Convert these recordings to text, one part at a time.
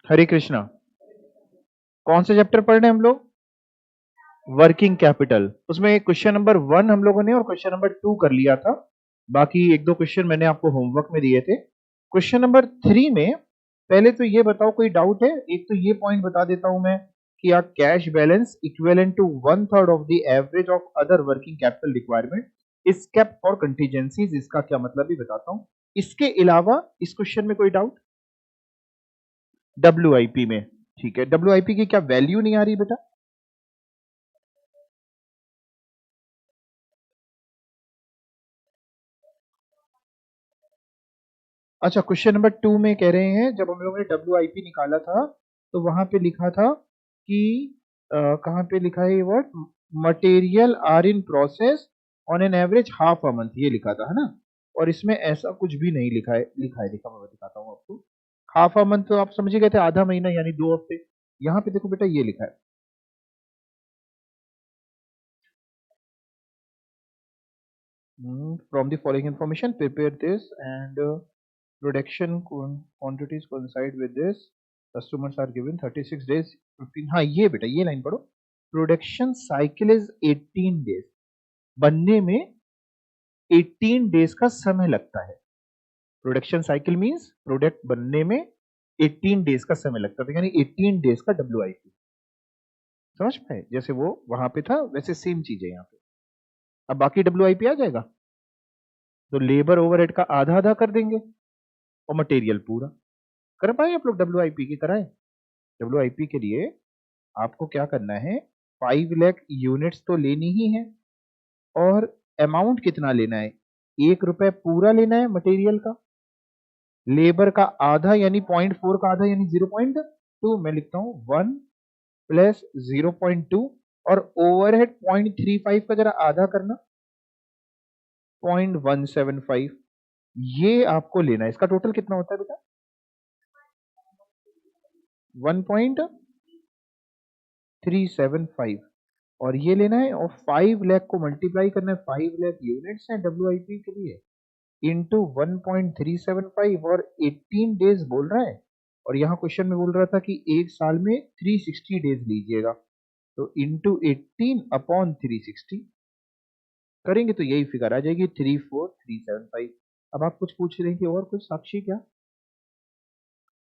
हरे कृष्णा। कौन से चैप्टर पढ़ रहे हैं हम लोग? Working capital. उसमें क्वेश्चन नंबर 1 हम लोगों ने और क्वेश्चन नंबर 2 कर लिया था। बाकी एक दो क्वेश्चन मैंने आपको होमवर्क में दिए थे। क्वेश्चन नंबर 3 में पहले तो ये बताओ, कोई डाउट है? एक तो ये पॉइंट बता देता हूं मैं कि a cash balance equivalent to 1/3 of the average of other working capital requirement is kept for contingencies. इसका क्या मतलब भी बताता हूं। इसके अलावा इस क्वेश्चन में कोई डाउट? डब्ल्यूआईपी में, ठीक है, डब्ल्यूआईपी की क्या वैल्यू नहीं आ रही बेटा? अच्छा, क्वेश्चन नंबर 2 में कह रहे हैं जब हम लोगों ने डब्ल्यूआईपी निकाला था तो वहां पे लिखा था कि कहाँ पे लिखा है ये word? Material are in process on an average half a month, ये लिखा था, है ना? और इसमें ऐसा कुछ भी नहीं लिखा है। लिखा मैं दिखाता हूँ आपको। हाफ अ मंथ तो आप समझ ही गए थे, आधा महीना यानी 2 हफ्ते। यहाँ पे देखो बेटा, ये लिखा है from the following information prepare this and production quantities coincide with this, customers are given 36 days 15। हाँ ये बेटा, ये लाइन पढ़ो। Production cycle is 18 days. बनने में 18 डेज का समय लगता है। प्रोडक्शन साइकिल मींस प्रोडक्ट बनने में 18 डेज का समय लगता है, यानी 18 डेज का डब्ल्यूआईपी। समझ पाए? जैसे वो वहां पे था वैसे सेम चीज है यहाँ पे। अब बाकी डब्ल्यूआईपी आ जाएगा तो लेबर ओवरहेड का आधा आधा कर देंगे और मटेरियल पूरा। कर पाए आप लोग? डब्ल्यूआईपी की कराए? डब्ल्यूआईपी के लिए आपको क्या करना है, 5 लाख यूनिट्स तो लेनी ही है। और अमाउंट कितना लेना है? 1 रुपए पूरा लेना है मटेरियल का। लेबर का आधा यानी 0.4 का आधा यानी 0.2। मैं लिखता हूं 1 प्लस 0.2। और ओवरहेड 0.35 का जरा आधा करना, 0.175। ये आपको लेना है। इसका टोटल कितना होता है बेटा? 1.375। और ये लेना है और 5 लाख को मल्टीप्लाई करना है, 5 लाख यूनिट्स है डब्ल्यूआईपी के लिए, इंटू 1.375 और 18 डेज बोल रहा है। और यहाँ क्वेश्चन में बोल रहा था कि एक साल में 360 डेज लीजिएगा, तो इंटू 18 अपॉन 360 करेंगे तो यही फिगर आ जाएगी 34375। अब आप कुछ पूछ रहे हैं कि और कुछ साक्षी क्या?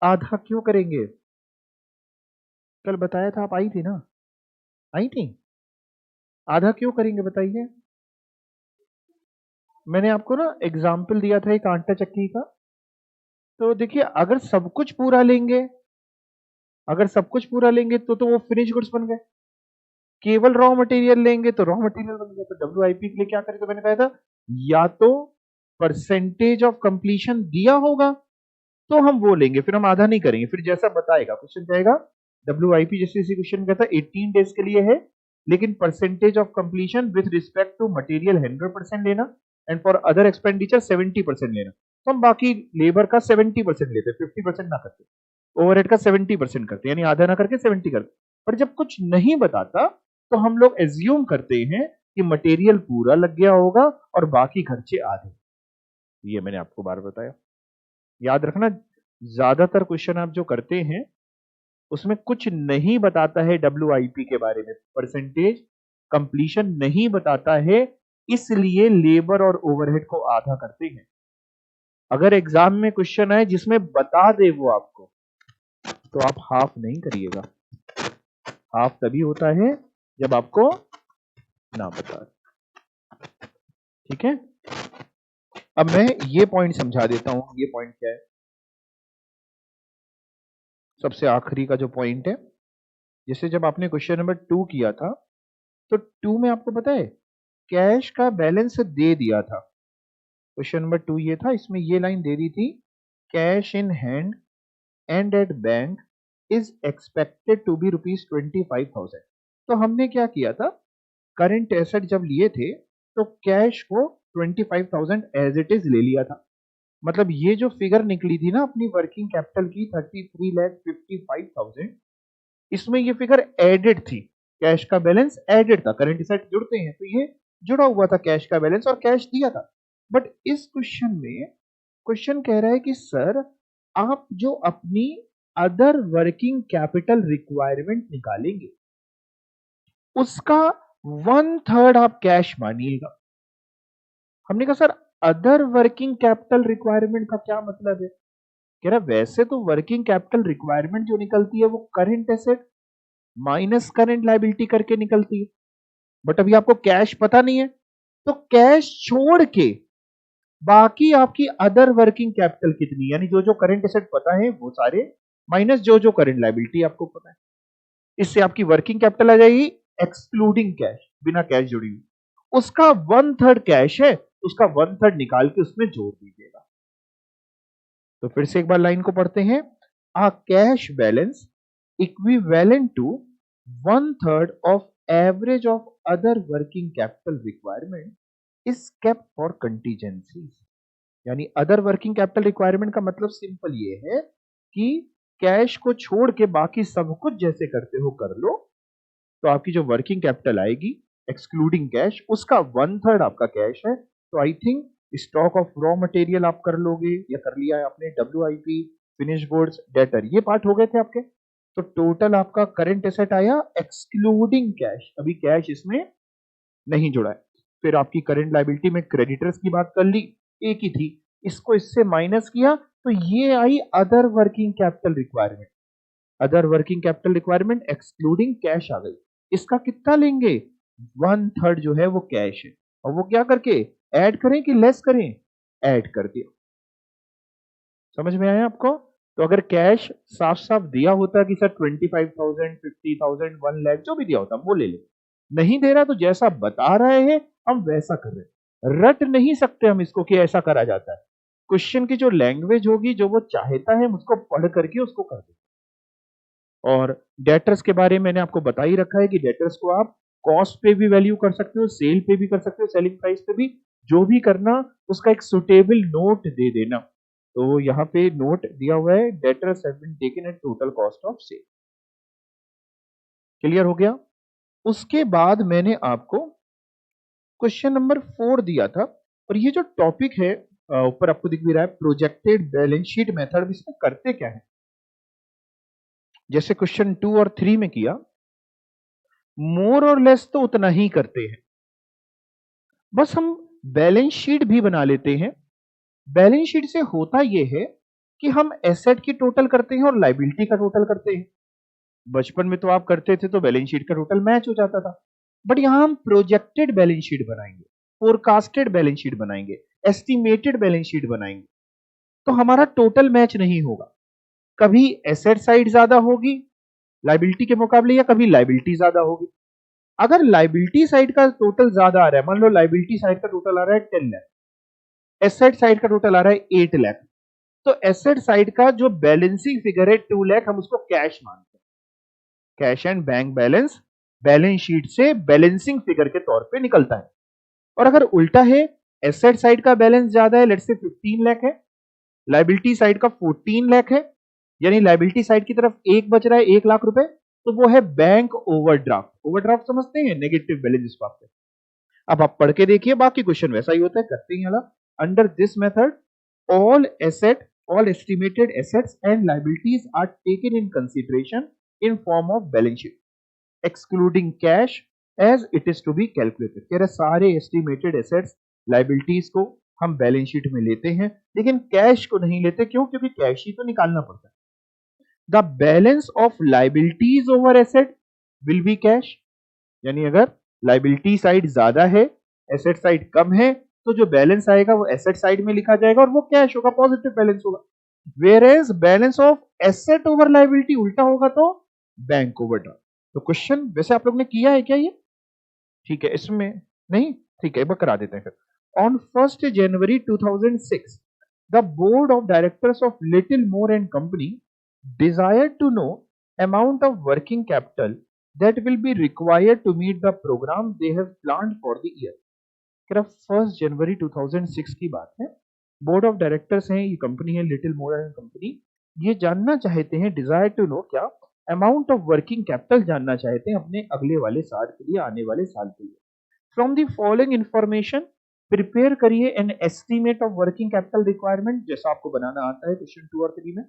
आधा क्यों करेंगे? कल बताया था, आप आई थी ना? आई थी? आधा क्यों करेंगे बताइए? मैंने आपको ना एग्जाम्पल दिया था एक आटा चक्की का। तो देखिए, अगर सब कुछ पूरा लेंगे तो वो फिनिश गुड्स बन गए। केवल रॉ मटेरियल लेंगे तो रॉ मटेरियल बन गया। तो डब्ल्यूआईपी के लिए क्या करें? तो मैंने कहा था या तो परसेंटेज ऑफ कंप्लीशन दिया होगा तो हम वो लेंगे, फिर हम आधा नहीं करेंगे। फिर जैसा बताएगा क्वेश्चन जाएगा, डब्ल्यूआईपी जैसे इसी क्वेश्चन का था 18 डेज के लिए है, लेकिन percentage of completion with respect to material 100% लेना एंड फॉर अदर एक्सपेंडिचर 70% लेना। तो हम बाकी लेबर का 70% लेते, 50% ना करते, ओवरहेड का 70% करते, यानी आधा ना करके 70 करते। पर जब कुछ नहीं बताता तो हम लोग एज्यूम करते हैं कि मटेरियल पूरा लग गया होगा और बाकी खर्चे आधे। ये मैंने आपको बार बताया, याद रखना। ज्यादातर क्वेश्चन आप जो करते हैं उसमें कुछ नहीं बताता है डब्ल्यूआईपी के बारे में, परसेंटेज कंप्लीशन नहीं बताता है, इसलिए लेबर और ओवरहेड को आधा करते हैं। अगर एग्जाम में क्वेश्चन आए जिसमें बता दे वो आपको, तो आप हाफ नहीं करिएगा। हाफ तभी होता है जब आपको ना बता। ठीक है? अब मैं ये पॉइंट समझा देता हूं। ये पॉइंट क्या है? सबसे आखिरी का जो पॉइंट है, जैसे जब आपने क्वेश्चन नंबर 2 किया था तो 2 में आपको पता है कैश का बैलेंस दे दिया था। क्वेश्चन नंबर 2 ये था, इसमें ये लाइन दे दी थी, cash in hand and at bank is expected to be ₹25,000। तो हमने क्या किया था, करंट एसेट जब लिए थे तो कैश को 25,000 एज इट इज ले लिया था। मतलब ये जो फिगर निकली थी ना अपनी वर्किंग कैपिटल की 33,55,000, इसमें ये फिगर एडेड थी। कैश का बैलेंस एडेड था, करंट एसेट जुड़ते हैं तो ये जुड़ा हुआ था कैश का बैलेंस, और कैश दिया था। बट इस क्वेश्चन में क्वेश्चन कह रहा है कि सर आप जो अपनी अदर वर्किंग कैपिटल रिक्वायरमेंट निकालेंगे, उसका 1/3 आप कैश मानिएगा। हमने कहा sir other working capital requirement का क्या मतलब है? कह रहा वैसे तो वर्किंग कैपिटल रिक्वायरमेंट जो निकलती है वो current asset minus current liability करके निकलती है, बट अभी आपको कैश पता नहीं है, तो कैश छोड़ के बाकी आपकी अदर वर्किंग कैपिटल कितनी, यानी जो जो करंट एसेट पता है वो सारे माइनस जो जो करंट लायबिलिटी आपको पता है, इससे आपकी वर्किंग कैपिटल आ जाएगी एक्सक्लूडिंग कैश, बिना कैश जुड़ी हुई। उसका 1/3 कैश है, उसका 1/3 निकाल के उसमें जोड़ दीजिएगा। तो फिर से एक बार लाइन को पढ़ते हैं, a cash balance equivalent to 1/3 of average of other working capital requirement is kept for contingencies. यानी अदर वर्किंग कैपिटल रिक्वायरमेंट का मतलब सिंपल ये है कि कैश को छोड़ के बाकी सब कुछ जैसे करते हो कर लो, तो आपकी जो वर्किंग कैपिटल आएगी एक्सक्लूडिंग कैश, उसका 1/3 आपका कैश है। तो I think stock of raw material आप कर लोगे या कर लिया है आपने, WIP, फिनिश गुड्स, डेटर, ये पार्ट हो गए थे आपके। तो टोटल आपका करंट एसेट आया एक्सक्लूडिंग कैश, अभी कैश इसमें नहीं जुड़ा है। फिर आपकी करंट लायबिलिटी में क्रेडिटर्स की बात कर ली, एक ही थी, इसको इससे माइनस किया तो ये आई other working capital requirement. Other working capital requirement excluding cash आ गई। इसका कितना लेंगे? 1/3 जो है वो कैश है, और वो क्या करके ऐड करें कि लेस करें? ऐड कर दिया। समझ में आया आपको? तो अगर कैश साफ साफ दिया होता कि सर 25,000, 50,000, 1 लाख जो भी दिया होता वो ले ले, नहीं दे रहा तो जैसा बता रहे हैं हम वैसा कर रहे हैं। रट नहीं सकते हम इसको कि ऐसा करा जाता है। क्वेश्चन की जो लैंग्वेज होगी, जो वो चाहता है उसको पढ़ करके उसको कर दे। और डेटर्स के बारे में मैंने आपको बता ही रखा है कि डेटर्स को आप कॉस्ट पे भी वैल्यू कर सकते हो, सेल पे भी कर सकते हो, सेलिंग प्राइस पे भी, जो भी करना उसका एक सुटेबल नोट दे देना। तो यहाँ पे नोट दिया हुआ है, debtors have been taken at total cost of sale. Clear हो गया? उसके बाद मैंने आपको क्वेश्चन नंबर 4 दिया था, और ये जो टॉपिक है ऊपर आपको दिख भी रहा है, प्रोजेक्टेड बैलेंस शीट मेथड, इसमें करते क्या है? जैसे क्वेश्चन 2 और 3 में किया, मोर और लेस तो उतना ही करते हैं, बस हम बैलेंस शीट भी बना लेते हैं। बैलेंस शीट से होता यह है कि हम एसेट की टोटल करते हैं और लायबिलिटी का टोटल करते हैं। बचपन में तो आप करते थे तो बैलेंस शीट का टोटल मैच हो जाता था, बट यहां हम प्रोजेक्टेड बैलेंस शीट बनाएंगे, फोरकास्टेड बैलेंस शीट बनाएंगे, एस्टिमेटेड बैलेंस शीट बनाएंगे, तो हमारा टोटल मैच नहीं होगा। कभी एसेट साइड ज्यादा होगी लायबिलिटी के मुकाबले, या कभी लायबिलिटी ज्यादा होगी। अगर लायबिलिटी साइड का टोटल ज्यादा आ रहा है, मान लो लायबिलिटी साइड का टोटल आ रहा है 10 लाख, एसेट साइड का टोटल आ रहा है 8 लाख, तो एसेट साइड का जो बैलेंसिंग फिगर है 2 लाख, हम उसको कैश मानते हैं। Cash and bank balance balance sheet से बैलेंसिंग फिगर के तौर पे निकलता है। और अगर उल्टा है, एसेट साइड का बैलेंस ज्यादा है, लेट्स से 15 लाख है, लायबिलिटी साइड का 14 लाख है, यानी लायबिलिटी साइड की तरफ एक बच रहा है 1 लाख रुपए, तो वो है बैंक ओवरड्राफ्ट। ओवरड्राफ्ट समझते हैं, नेगेटिव बैलेंस स्वाप पे। अब आप पढ़ के देखिए, बाकी क्वेश्चन वैसा ही होता है, करते ही अलग। Under this method all estimated assets and liabilities are taken in consideration in form of balance sheet excluding cash as it is to be calculated। कह रहे सारे estimated assets liabilities को हम बैलेंस शीट में लेते हैं, लेकिन कैश को नहीं लेते। क्यों? क्योंकि कैश ही तो निकालना पड़ता है। The balance of liabilities over asset will be cash, यानी अगर लाइबिलिटी साइड ज्यादा है, एसेट साइड कम है, तो जो बैलेंस आएगा वो एसेट साइड में लिखा जाएगा और वो कैश होगा, पॉजिटिव बैलेंस होगा। Whereas balance of asset over liability उल्टा होगा तो बैंक ओवरड्राफ्ट। तो क्वेश्चन वैसे आप लोग ने किया है क्या ये? ठीक है, इसमें नहीं, ठीक है, करा देते हैं फिर। On 1 January 2006 the board of directors of little more and company desired to know amount of working capital that will be required to meet the program they have planned for the year। 1 जनवरी 2006 की बात है। Board of directors हैं, ये company है little more and company, ये जानना चाहते हैं, डिजायर टू नो, क्या? अमाउंट ऑफ वर्किंग कैपिटल जानना चाहते हैं अपने अगले वाले साल के लिए, आने वाले साल के लिए। From the following information prepare करिए an estimate of working capital requirement, जैसा आपको बनाना आता है क्वेश्चन 2 और 3 में।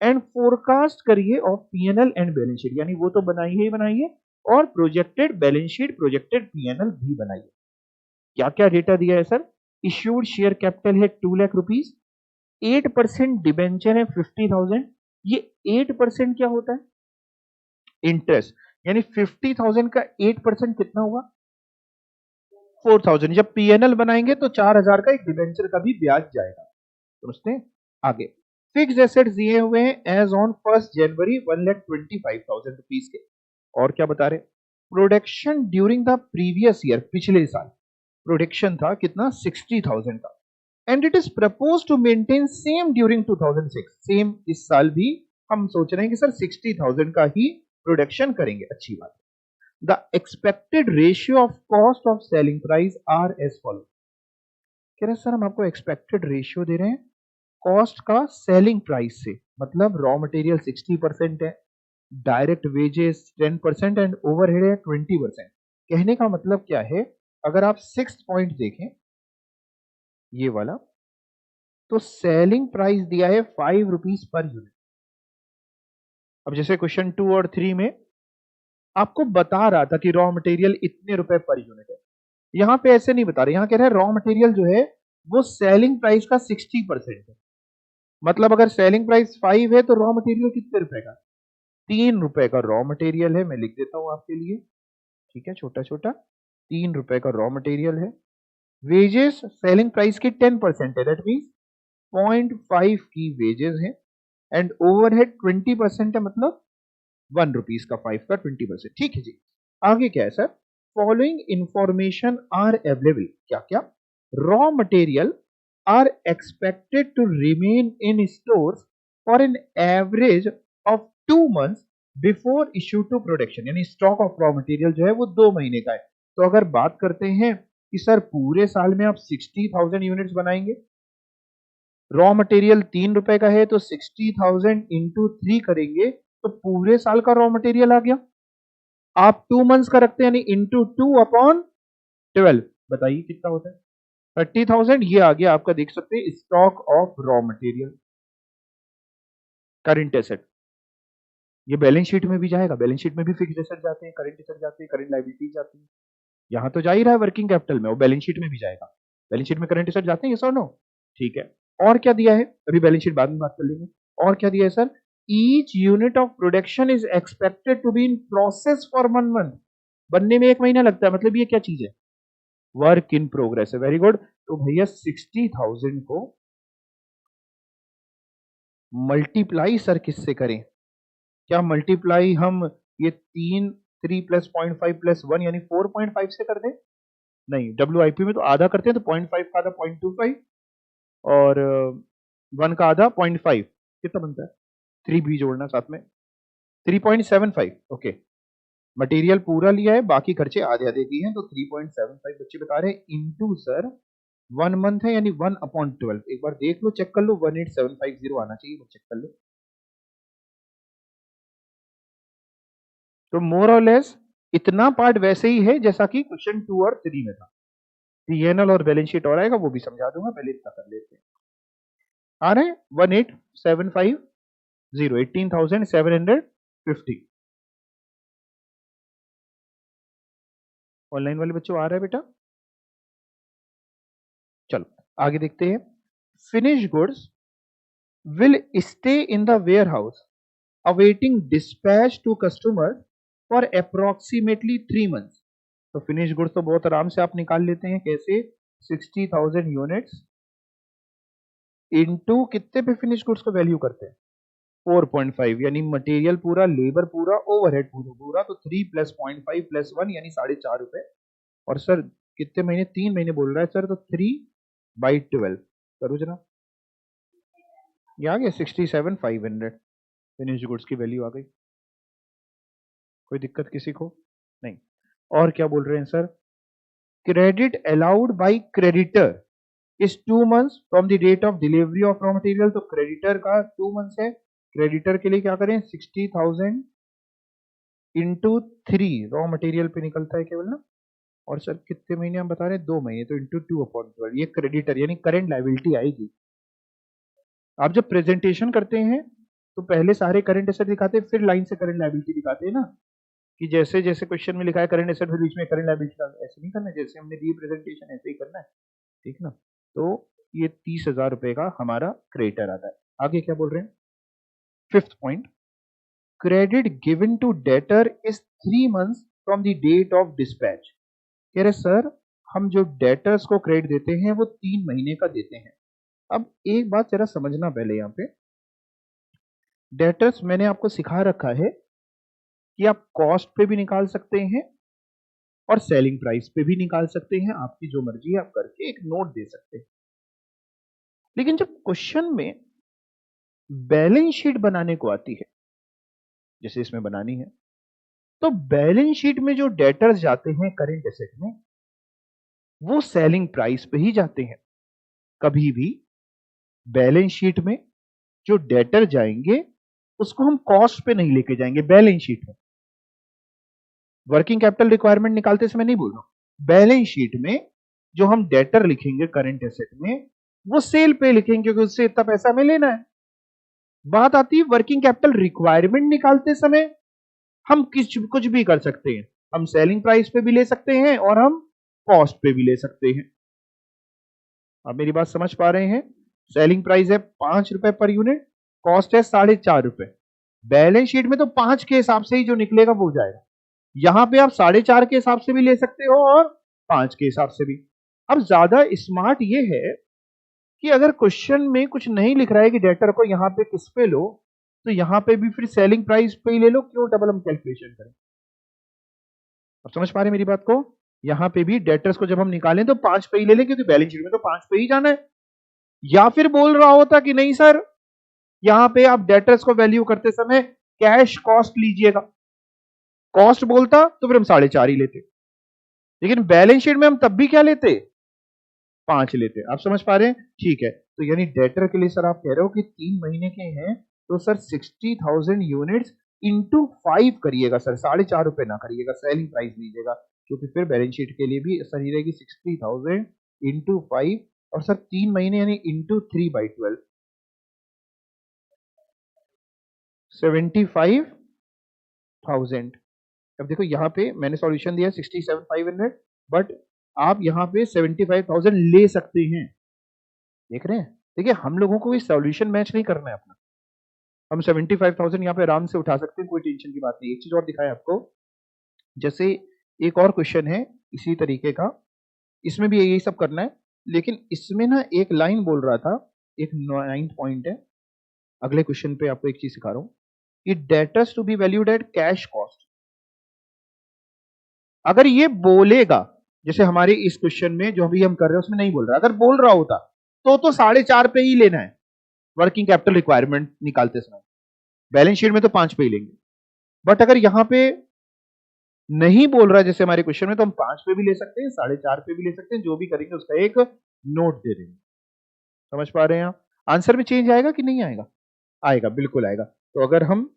एंड फोरकास्ट करिए of PNL and balance sheet, यानी वो तो बनाइए ही बनाइए और projected balance sheet, projected PNL भी बनाइए। क्या क्या डेटा दिया है सर? इश्यूड शेयर कैपिटल है 2 लाख रुपीस, 8% डिबेंचर है 50,000। ये 8% क्या होता है? इंटरेस्ट, यानी 50,000 का 8% कितना हुआ? 4,000। जब पीएनएल बनाएंगे तो 4,000 का एक डिबेंचर का भी ब्याज जाएगा। समझते हैं? आगे फिक्स्ड एसेट्स दिए हुए हैं एज ऑन 1 जनवरी 1,25,000 रुपीस के। और क्या बता रहे? Production during the previous year, पिछले साल प्रोडक्शन था कितना? 60,000 का। And it is propose to maintain same during 2006, same इस साल भी हम सोच रहे हैं कि सर 60,000 का ही प्रोडक्शन करेंगे। अच्छी बात है। The expected ratio of cost of selling price are as follow. कह रहे सर हम आपको एक्सपेक्टेड रेशियो दे रहे हैं कॉस्ट का सेलिंग प्राइस से, मतलब रॉ मटेरियल 60% है, डायरेक्ट वेजेस 10% एंड ओवरहेड है 20%। कहने का मतलब क्या है? अगर आप 6th पॉइंट देखें ये वाला, तो सेलिंग प्राइस दिया है 5 रुपीज पर यूनिट। अब जैसे क्वेश्चन 2 और 3 में आपको बता रहा था कि रॉ मटेरियल इतने रुपए पर यूनिट है, यहां पे ऐसे नहीं बता रहे, यहां कह रहे हैं रॉ मटेरियल जो है वो सेलिंग प्राइस का 60% है। मतलब अगर सेलिंग प्राइस 5 है तो रॉ मटेरियल कितने रुपए का? 3 रुपए का रॉ मटेरियल है। मैं लिख देता हूं आपके लिए, ठीक है, छोटा छोटा। 3 रुपए का रॉ मटेरियल है। वेजेस सेलिंग प्राइस की 10% है, दैट मीन्स 0.5 की वेजेस है। एंड ओवरहेड 20% है, मतलब 1 रुपीज का 5 का 20%। ठीक है जी। आगे क्या है sir? Following information are available. क्या क्या? Raw material are expected to remain in stores for an average of 2 months before issue to production, यानी स्टॉक ऑफ रॉ मटेरियल जो है वो 2 महीने का है। तो अगर बात करते हैं कि सर पूरे साल में आप 60,000 यूनिट्स बनाएंगे, रॉ मटेरियल 3 रुपए का है, तो 60,000 इंटू 3 करेंगे तो पूरे साल का रॉ मटेरियल आ गया। आप 2 मंथ्स का रखते हैं, यानी इंटू 2/12, बताइए कितना होता है? 30,000। ये आ गया आपका, देख सकते हैं, stock of raw material, current asset. ये बैलेंस शीट में भी जाएगा, बैलेंस शीट में भी फिक्स्ड एसेट जाते हैं, करंट एसेट जाते हैं, करंट लायबिलिटी जाती है। यहां तो जा ही रहा है वर्किंग कैपिटल में, वो बैलेंस शीट में भी जाएगा। बैलेंस शीट में करंट एसेट जाते हैं, यस और नो? ठीक है। और क्या दिया है? अभी बैलेंस शीट बाद में बात कर लेंगे। और क्या दिया है sir? Each unit of production is expected to be in process for 1 month। बनने में 1 महीना लगता है, मतलब ये क्या चीज है? वर्क इन प्रोग्रेस है। Very good. तो भैया 60,000 को मल्टीप्लाई सर किससे करें? क्या मल्टीप्लाई हम ये 3 प्लस 0.5 प्लस 1 यानी 4.5 से कर दें? नहीं, WIP में तो आधा करते हैं, तो 0.5 का आधा 0.25 और 1 का आधा 0.5, कितना बनता है? 3 भी जोड़ना साथ में, 3.75। ओके, मटेरियल पूरा लिया है, बाकी खर्चे आधे आधे दिए हैं, तो 3.75 बच्चे बता रहे हैं इनटू सर 1 मंथ है, यानी 1/12। एक बार देख लो, चेक कर लो, 18750 आना चाहिए, चेक कर लो। तो मोर और लेस इतना पार्ट वैसे ही है जैसा कि क्वेश्चन 2 और 3 में था। पीएनएल और बैलेंस शीट और आएगा, वो भी समझा दूंगा, पहले इतना कर लेते हैं। आ रहे हैं 18,750, 18,750। ऑनलाइन वाले बच्चों आ रहा है बेटा? चलो आगे देखते हैं। Finish goods will stay in the warehouse awaiting dispatch to customer for approximately 3 months। तो फिनिश गुड्स तो बहुत आराम से आप निकाल लेते हैं, कैसे? 60,000 यूनिट्स इनटू कितने पे फिनिश गुड्स को वैल्यू करते हैं? 4.5, यानी मटेरियल पूरा, लेबर पूरा, ओवरहेड पूरा पूरा, तो 3 प्लस 0.5 प्लस 1 यानी 4.5 रुपए। और सर कितने महीने? 3 महीने बोल रहा है सर, तो 3/12 करो जरा। ये आ गया 67,500, फिनिश गुड्स की वैल्यू आ गई। कोई दिक्कत किसी को? नहीं। और क्या बोल रहे हैं sir? Credit allowed by creditor is 2 months from the date of delivery of raw material. तो क्रेडिटर का 2 months है, क्रेडिटर के लिए क्या करें? 60,000 इंटू 3, रॉ मटेरियल पे निकलता है केवल ना। और सर कितने महीने हम बता रहे हैं? 2 महीने, तो इंटू 2/12, ये क्रेडिटर यानी करंट लायबिलिटी आएगी। आप जब प्रेजेंटेशन करते हैं तो पहले सारे करंट एसेट दिखाते हैं, फिर लाइन से करंट लायबिलिटी दिखाते हैं ना, कि जैसे जैसे क्वेश्चन में लिखा है करंट एसेट फिर बीच में करंट लायबिलिटी, ऐसे नहीं करना, जैसे हमने दी प्रेजेंटेशन ऐसे ही करना है, ठीक ना। तो ये 30,000 रुपए का हमारा क्रेडिटर आता है। आगे क्या बोल रहे हैं, 5th point, credit given to debtor is 3 months from the date of dispatch. कह रहे सर हम जो डेटर्स को क्रेडिट देते हैं वो 3 महीने का देते हैं। अब एक बात जरा समझना पहले, यहाँ पे डेटर्स मैंने आपको सिखा रखा है कि आप कॉस्ट पे भी निकाल सकते हैं और सेलिंग प्राइस पे भी निकाल सकते हैं, आपकी जो मर्जी है आप करके एक नोट दे सकते हैं। लेकिन जब क्वेश्चन में बैलेंस शीट बनाने को आती है, जैसे इसमें बनानी है, तो बैलेंस शीट में जो डेटर्स जाते हैं करेंट एसेट में, वो सेलिंग प्राइस पे ही जाते हैं। कभी भी बैलेंस शीट में जो डेटर जाएंगे उसको हम कॉस्ट पे नहीं लेके जाएंगे। बैलेंस शीट में वर्किंग कैपिटल रिक्वायरमेंट निकालते समय नहीं बोल रहा हूं, बैलेंस शीट में जो हम डेटर लिखेंगे करंट एसेट में, वो सेल पे लिखेंगे क्योंकि उससे इतना पैसा हमें लेना है। बात आती है वर्किंग कैपिटल रिक्वायरमेंट निकालते समय, हम कुछ भी कर सकते हैं, हम सेलिंग प्राइस पे भी ले सकते हैं और हम कॉस्ट पे भी ले सकते हैं। आप मेरी बात समझ पा रहे हैं, सेलिंग प्राइस है 5 रुपए पर यूनिट, कॉस्ट है 4.5 रुपए। बैलेंस शीट में तो 5 के हिसाब से ही जो निकलेगा वो जाएगा, यहां पे आप 4.5 के हिसाब से भी ले सकते हो और 5 के हिसाब से भी। अब ज्यादा स्मार्ट ये है कि अगर क्वेश्चन में कुछ नहीं लिख रहा है कि डेटर को यहां पे किस पे लो, तो यहां पे भी फिर सेलिंग प्राइस पे ही ले लो, क्यों डबल हम कैलकुलेशन करें। अब समझ पा रहे मेरी बात को, यहां पे भी डेटर्स को जब हम निकालें तो 5 पे ही ले लें क्योंकि बैलेंस शीट में तो 5 पे ही जाना है। या फिर बोल रहा होता कि नहीं सर यहां पे आप डेटर्स को वैल्यू करते समय कैश कॉस्ट लीजिएगा, कॉस्ट बोलता तो फिर हम 4.5 ही लेते, लेकिन बैलेंस शीट में हम तब भी क्या लेते, 5 लेते। आप समझ पा रहे हैं, ठीक है। तो यानी डेटर के लिए सर आप कह रहे हो कि 3 महीने के हैं, तो सर 60,000 यूनिट्स इंटू 5 करिएगा सर, 4.5 रुपए ना करिएगा, सेलिंग प्राइस लीजिएगा, क्योंकि फिर बैलेंस शीट के लिए भी सही रहेगी 60,000 इंटू 5, और सर 3 महीने यानी इंटू 3/12, 75,000। अब देखो यहाँ पे मैंने सॉल्यूशन दिया 67,500, बट आप यहाँ पे 75,000 ले सकते हैं। देख रहे हैं, देखिए हम लोगों को इस सॉल्यूशन मैच नहीं करना है अपना, हम 75,000 यहाँ पे आराम से उठा सकते हैं, कोई टेंशन की बात नहीं। एक चीज और दिखाया आपको, जैसे एक और क्वेश्चन है इसी तरीके का, इसमें भी यही सब करना है, लेकिन इसमें ना एक लाइन बोल रहा था, एक 9th पॉइंट है, अगले क्वेश्चन पे आपको एक चीज सिखा रहा हूं, कि debtors to be valued at cash cost. अगर ये बोलेगा, जैसे हमारे इस क्वेश्चन में जो अभी हम कर रहे हैं उसमें नहीं बोल रहा, अगर बोल रहा होता तो 4.5 पे ही लेना है वर्किंग कैपिटल रिक्वायरमेंट निकालते समय, बैलेंस शीट में तो 5 पे ही लेंगे। बट अगर यहां पे नहीं बोल रहा है जैसे हमारे क्वेश्चन में, तो हम 5 पे भी ले सकते हैं, 4.5 पे भी ले सकते हैं, जो भी करेंगे उसका एक नोट दे देंगे। समझ पा रहे हैं आप, आंसर में चेंज आएगा कि नहीं आएगा, आएगा, बिल्कुल आएगा। तो अगर हम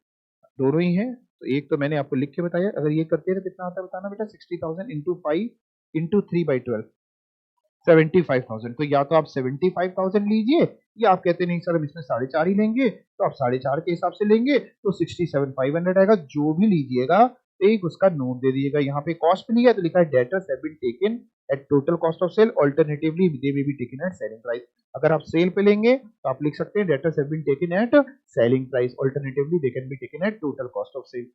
दोनों ही हैं, तो एक तो मैंने आपको लिख के बताया, अगर ये करते हैं तो कितना आता है बताना बेटा, 60,000 इंटू 5 इंटू 3/12, 75,000। तो या तो आप 75,000 लीजिए, या आप कहते नहीं सर हम इसमें 4.5 ही लेंगे, तो आप 4.5 के हिसाब से लेंगे तो 67,500 आएगा। जो भी लीजिएगा एक उसका नोट दे दीजिएगा। यहाँ पे कॉस्ट लिया तो लिखा है debtors have been taken at total cost of sale, alternatively they may be taken at selling price. अगर आप सेल पे लेंगे तो आप लिख सकते हैं debtors have been taken at selling price, alternatively they can be taken at total cost of sale.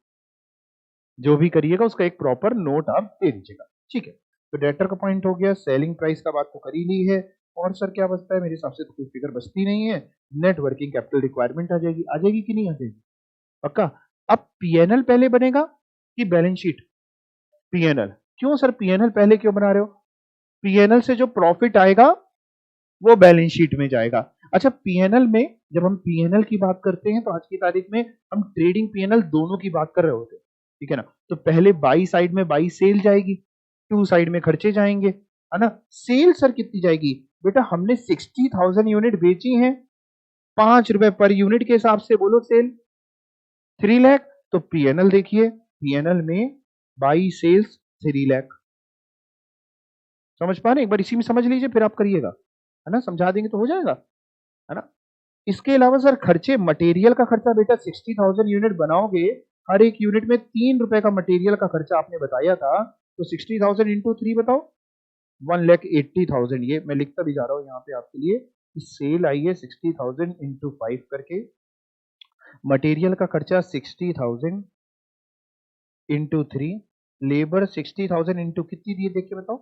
जो भी करिएगा उसका एक प्रॉपर नोट आप दे दीजिएगा, ठीक है। तो डेटर का पॉइंट हो गया, सेलिंग प्राइस का बात तो कर ही ली है, और सर क्या बचता है, मेरे हिसाब से तो कोई फिगर बचती नहीं है। नेट वर्किंग कैपिटल रिक्वायरमेंट आ जाएगी कि नहीं आ जाएगी, पक्का। अब पीएनएल पहले बनेगा कि बैलेंस शीट, पीएनएल। क्यों सर पीएनएल पहले क्यों बना रहे हो, पीएनएल से जो प्रॉफिट आएगा वो बैलेंस शीट में जाएगा। अच्छा, पीएनएल में जब हम पीएनएल की बात करते हैं तो आज की तारीख में हम ट्रेडिंग पीएनएल दोनों की बात कर रहे होते हैं, ठीक है ना। तो पहले बाई साइड में बाई सेल जाएगी, टू साइड में खर्चे जाएंगे, है ना। सेल सर कितनी जाएगी बेटा, हमने 60,000 यूनिट बेची हैं, 5 रुपए पर यूनिट के हिसाब से बोलो सेल 3 लाख। तो पीएनएल देखिए, पीएनएल में बाई सेल्स 3 लाख। समझ पा रहे, एक बार इसी में समझ लीजिए फिर आप करिएगा, है ना, समझा देंगे तो हो जाएगा, है ना। इसके अलावा सर खर्चे, मटेरियल का खर्चा बेटा 60,000 यूनिट बनाओगे, हर एक यूनिट में 3 रुपए का मटेरियल का खर्चा आपने बताया था, तो 60,000 इंटू 3 बताओ, 1,80,000। ये मैं लिखता भी जा रहा हूँ यहाँ पे आपके लिए, सेल आई है 60,000 इंटू 5 करके, मटेरियल का खर्चा 60,000 इंटू 3, लेबर 60,000 इंटू कितनी दिए देख के बताओ,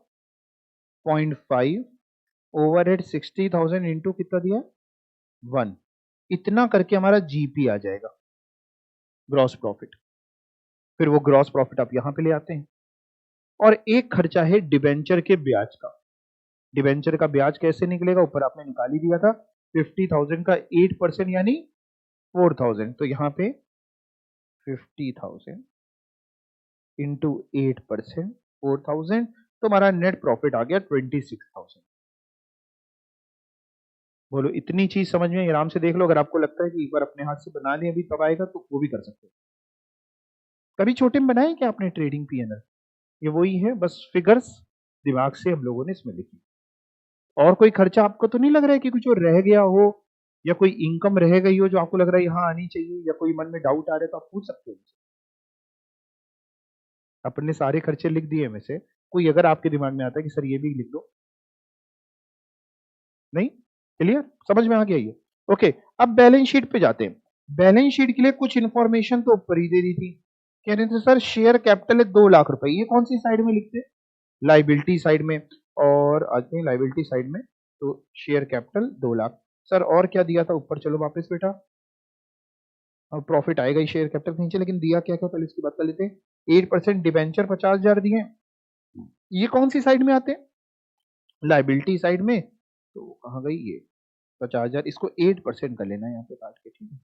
0.5, ओवरहेड 60,000 इंटू कितना दिया, 1, इतना करके हमारा जीपी आ जाएगा, ग्रॉस प्रॉफिट। फिर वो ग्रॉस प्रॉफिट आप यहां पे ले आते हैं। और एक खर्चा है डिबेंचर के ब्याज का। डिबेंचर का ब्याज कैसे निकलेगा, ऊपर आपने निकाल ही दिया था, 50,000 का 8% यानी 4,000, तो यहां पे 50,000 इंटू 8%, 4,000, तो हमारा नेट प्रॉफिट आ गया 26,000। बोलो इतनी चीज समझ में, आराम से देख लो। अगर आपको लगता है कि एक बार अपने हाथ से बना ले अभी तब आएगा, तो वो भी कर सकते हो। कभी छोटे में बनाए क्या आपने ट्रेडिंग पीएनएल? ये वही है, बस फिगर्स दिमाग से हम लोगों ने इसमें लिखी। और कोई खर्चा आपको तो नहीं लग रहा है कि कुछ और रह गया हो, या कोई इनकम रह गई हो जो आपको लग रहा है यहाँ आनी चाहिए, या कोई मन में डाउट आ रहा है तो आप पूछ सकते हो। अपने सारे खर्चे लिख दिए में से कोई अगर आपके दिमाग में आता है कि सर ये भी लिख दो, नहीं? क्लियर, समझ में आ गया ये? ओके, अब बैलेंस शीट पे जाते हैं। बैलेंस शीट के लिए कुछ इंफॉर्मेशन तो ऊपर ही दे दी थी। कह रहे थे सर शेयर कैपिटल है 2 लाख रुपए, ये कौन सी साइड में लिखते हैं? लाइबिलिटी साइड में। और आते हैं लाइबिलिटी साइड में, तो शेयर कैपिटल 2 लाख। सर और क्या दिया था ऊपर, चलो वापस बेटा, और प्रॉफिट आएगा ही शेयर कैपिटल नीचे, लेकिन दिया क्या क्या पहले इसकी बात कर लेते हैं। 8% डिबेंचर 50,000 दिए, ये कौन सी साइड में आते हैं? लाइबिलिटी साइड में। तो कहाँ गई ये 50,000, इसको 8% कर लेना यहाँ पे काट के, ठीक है?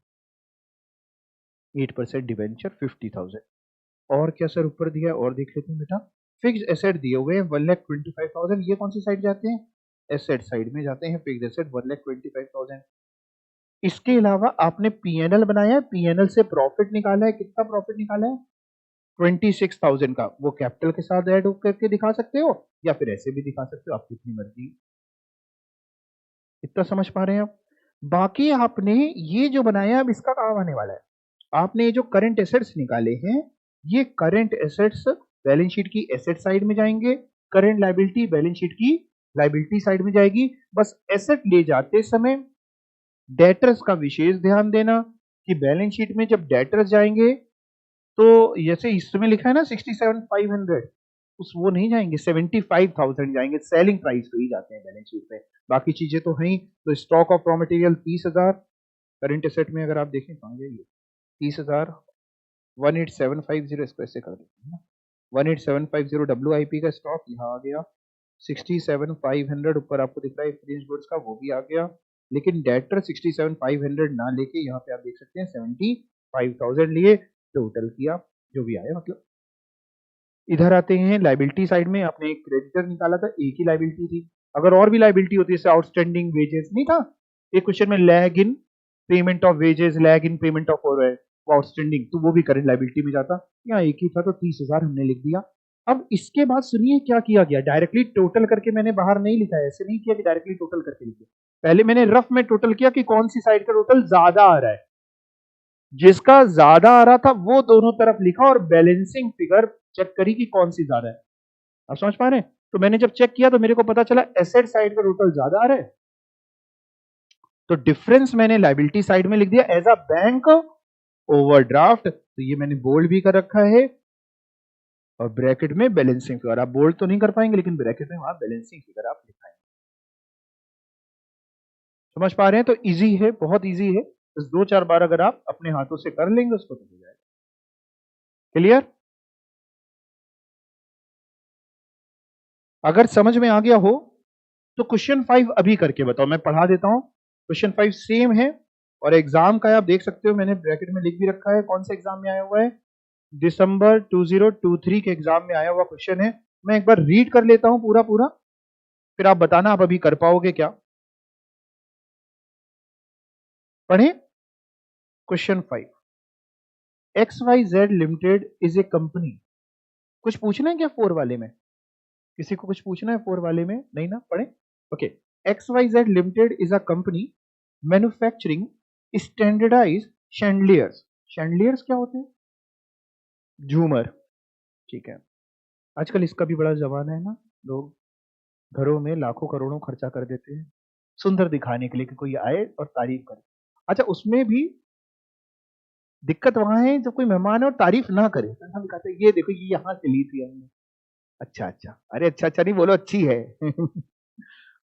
8% डिबेंचर 50,000। और क्या सर ऊपर दिया, और देख लेते हैं बेटा। फिक्स एसेट दिए हुए हैं 1,25,000, ये कौन सी साइड जाते हैं? एसेट साइड में जाते हैं। Fix asset 1,25,000। इसके अलावा आपने पीएनएल बनाया है, पीएनएल से प्रॉफिट निकाला है, कितना प्रॉफिट निकाला है? 26,000 का। वो कैपिटल के साथ ऐड करके दिखा सकते हो, या फिर ऐसे भी दिखा सकते हो, आपकी अपनी मर्जी। इतना समझ पा रहे हैं आप? बाकी आपने ये जो बनाया, अब इसका काम आने वाला है। आपने ये जो करंट एसेट्स निकाले हैं, ये करंट एसेट्स बैलेंस शीट की एसेट साइड में जाएंगे, करंट लायबिलिटी बैलेंस शीट की लायबिलिटी साइड में जाएगी। बस एसेट ले जाते समय डेटर्स का विशेष ध्यान देना कि बैलेंस शीट में जब डेटर्स जाएंगे, तो जैसे इसमें लिखा है ना 67,500, उस वो नहीं जाएंगे, 75,000 जाएंगे, सेलिंग प्राइस पे ही जाते हैं बैलेंस शीट पे। बाकी चीजें तो हैं। तो stock of raw material 30,000, current asset में अगर आप देखें कहाँ गए ये 30,000, 18750, इसको ऐसे कर देते हैं ना, 18750 WIP का स्टॉक यहाँ आ गया। 67,500 ऊपर आपको दिख रहा है फिनिश गुड्स का, वो भी आ गया। लेकिन डेटर 67,500 ना लेके यहाँ पे आप देख सकते हैं 75,000 लिए, टोटल किया जो भी आया मतलब। इधर आते हैं लाइबिलिटी साइड में, आपने एक क्रेडिटर निकाला था, एक ही लाइबिलिटी थी। अगर और भी लाइबिलिटी होती है, जैसे आउटस्टैंडिंग वेजेस नहीं था एक क्वेश्चन में, lag in payment of wages, lag in payment of outstanding, तो वो भी करंट लाइबिलिटी में जाता। यहाँ एक ही था तो 30,000 हमने लिख दिया। अब इसके बाद सुनिए क्या किया गया, डायरेक्टली टोटल करके मैंने बाहर नहीं लिखा है, ऐसे नहीं किया कि डायरेक्टली टोटल करके लिखे। पहले मैंने रफ में टोटल किया कि कौन सी साइड का टोटल ज्यादा आ रहा है, जिसका ज्यादा आ रहा था वो दोनों तरफ लिखा, और बैलेंसिंग फिगर चेक करी कि कौन सी ज्यादा है। आप समझ पा रहे हैं? तो मैंने जब चेक किया तो मेरे को पता चला एसेट साइड का टोटल ज्यादा आ रहा है, तो डिफरेंस मैंने लायबिलिटी साइड में लिख दिया एज अ बैंक ओवरड्राफ्ट। तो ये मैंने बोल्ड भी कर रखा है, और ब्रैकेट में बैलेंसिंग फिगर। आप बोल्ड तो नहीं कर पाएंगे, लेकिन ब्रैकेट में वहां बैलेंसिंग फिगर आप लिखाएंगे। समझ पा रहे हैं? तो इजी है, बहुत इजी है। बस 2-4 बार अगर आप अपने हाथों से कर लेंगे उसको तो हो जाएगा। क्लियर? अगर समझ में आ गया हो तो क्वेश्चन 5 अभी करके बताओ, मैं पढ़ा देता हूं। क्वेश्चन 5 सेम है, और एग्जाम का आप देख सकते हो, मैंने ब्रैकेट में लिख भी रखा है कौन से एग्जाम में आया हुआ है। दिसंबर 2023 के एग्जाम में आया हुआ क्वेश्चन है। मैं एक बार रीड कर लेता हूं पूरा पूरा, फिर आप बताना आप अभी कर पाओगे क्या। पढ़े question 5। XYZ limited is a company. कुछ पूछना है क्या 4 वाले में? किसी को कुछ पूछना है 4 वाले में? नहीं ना? पढ़े। Okay. XYZ limited is a company manufacturing standardize chandeliers. Chandeliers क्या होते हैं? झूमर। ठीक है, आजकल इसका भी बड़ा जमाना है ना, लोग घरों में लाखों करोड़ों खर्चा कर देते हैं सुंदर दिखाने के लिए कि कोई आए और तारीफ करे। अच्छा, उसमें भी दिक्कत वहां है जब कोई मेहमान है और तारीफ ना करे, तो हम कहते हैं ये देखो ये यहाँ से ली थी हमने। अच्छा अच्छा, अरे अच्छा अच्छा नहीं बोलो, अच्छी है।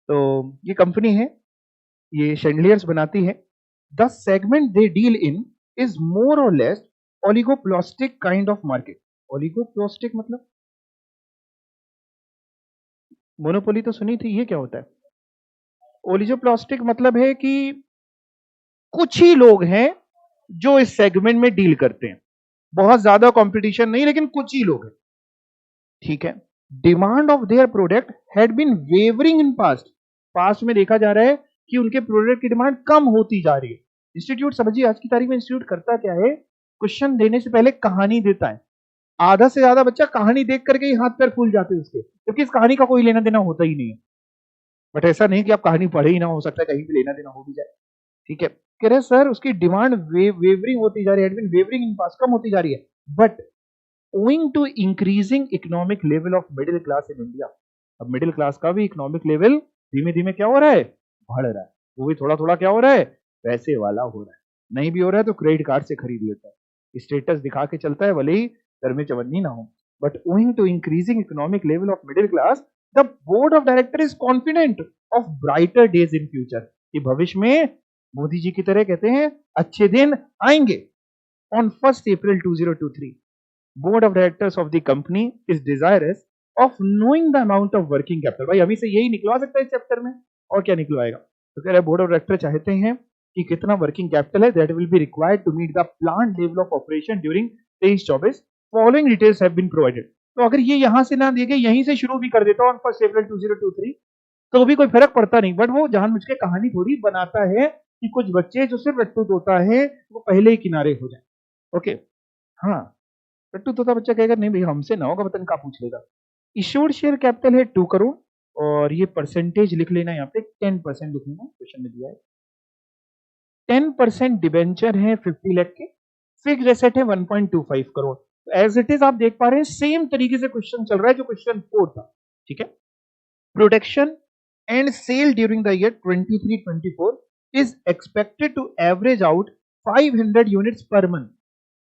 तो ये कंपनी है, ये शैंडलियर्स बनाती है। The segment they deal in is more और लेस ओलिगोप्लास्टिक काइंड ऑफ मार्केट। ओलिगोप्लास्टिक मतलब मोनोपोली तो सुनी थी, ये क्या होता है? ओलिगोप्लास्टिक मतलब है कि कुछ ही लोग हैं जो इस सेगमेंट में डील करते हैं, बहुत ज्यादा कंपटीशन नहीं, लेकिन कुछ ही लोग हैं। ठीक है, demand of their product had been wavering in past. Past में देखा जा रहा है कि उनके प्रोडक्ट की डिमांड कम होती जा रही है। इंस्टीट्यूट समझिए, आज की तारीख में इंस्टीट्यूट करता क्या है, क्वेश्चन देने से पहले कहानी देता है। आधा से ज्यादा बच्चा कहानी देख करके ही हाथ पैर फूल जाते हैं उसके, क्योंकि इस कहानी का कोई लेना देना होता ही नहीं है। बट ऐसा नहीं कि आप कहानी पढ़े ही ना, हो सकता है कहीं भी लेना देना हो भी जाए। ठीक है, कह रहे सर उसकी डिमांड वेवरिंग होती जा रही है, वेवरिंग इन पास, कम होती जा रही है, but owing to increasing economic level of middle class in India. अब मिडिल क्लास का भी इकोनॉमिक लेवल धीमे धीमे क्या हो रहा है, बढ़ रहा है। वो भी थोड़ा थोड़ा क्या हो रहा है, पैसे वाला हो रहा है। नहीं भी हो रहा है तो क्रेडिट कार्ड से खरीद लेता है, स्टेटस दिखा के चलता है, भले ही घर में चवन्नी ना हो। But owing to increasing economic level of middle class, the board of director is confident of brighter days in future. कि भविष्य में मोदी जी की तरह कहते हैं अच्छे दिन आएंगे। On 1 April 2023, board of directors of the company is desirous of knowing the amount of working capital. भाई अभी से यही निकलवा सकता है इस चैप्टर में, और क्या निकलवाएगा? तो कह रहे बोर्ड ऑफ डायरेक्टर चाहते हैं कि कितना वर्किंग कैपिटल है that will be required to meet the plan level of operation during 23-24। Following details have been provided. तो अगर ये यहां से ना दिए गए, यहीं से शुरू भी कर देता ऑन 1 अप्रैल 2023, तो भी कोई फर्क पड़ता नहीं। बट वो जानबूझ के कहानी थोड़ी बनाता है कि कुछ बच्चे जो सिर्फ रट्टू तोता है वो पहले ही किनारे हो जाए। ओके, हाँ, रट्टू तोता बच्चा कहेगा नहीं भाई हमसे ना होगा, पता नहीं कहाँ पूछ लेगा। इश्योर्ड शेयर कैपिटल है 2 करोड़, और ये परसेंटेज लिख लेना, यहाँ पे 10% लिख लेना, क्वेश्चन में दिया है। 10% डिबेंचर है 50 लाख के, फिक्स्ड एसेट है 1.25 करोड़। एज इट इज आप देख पा रहे हैं सेम तरीके से क्वेश्चन चल रहा है जो क्वेश्चन 4 था। ठीक है, production and sale during the year 23-24 is expected to average out 500 units per month.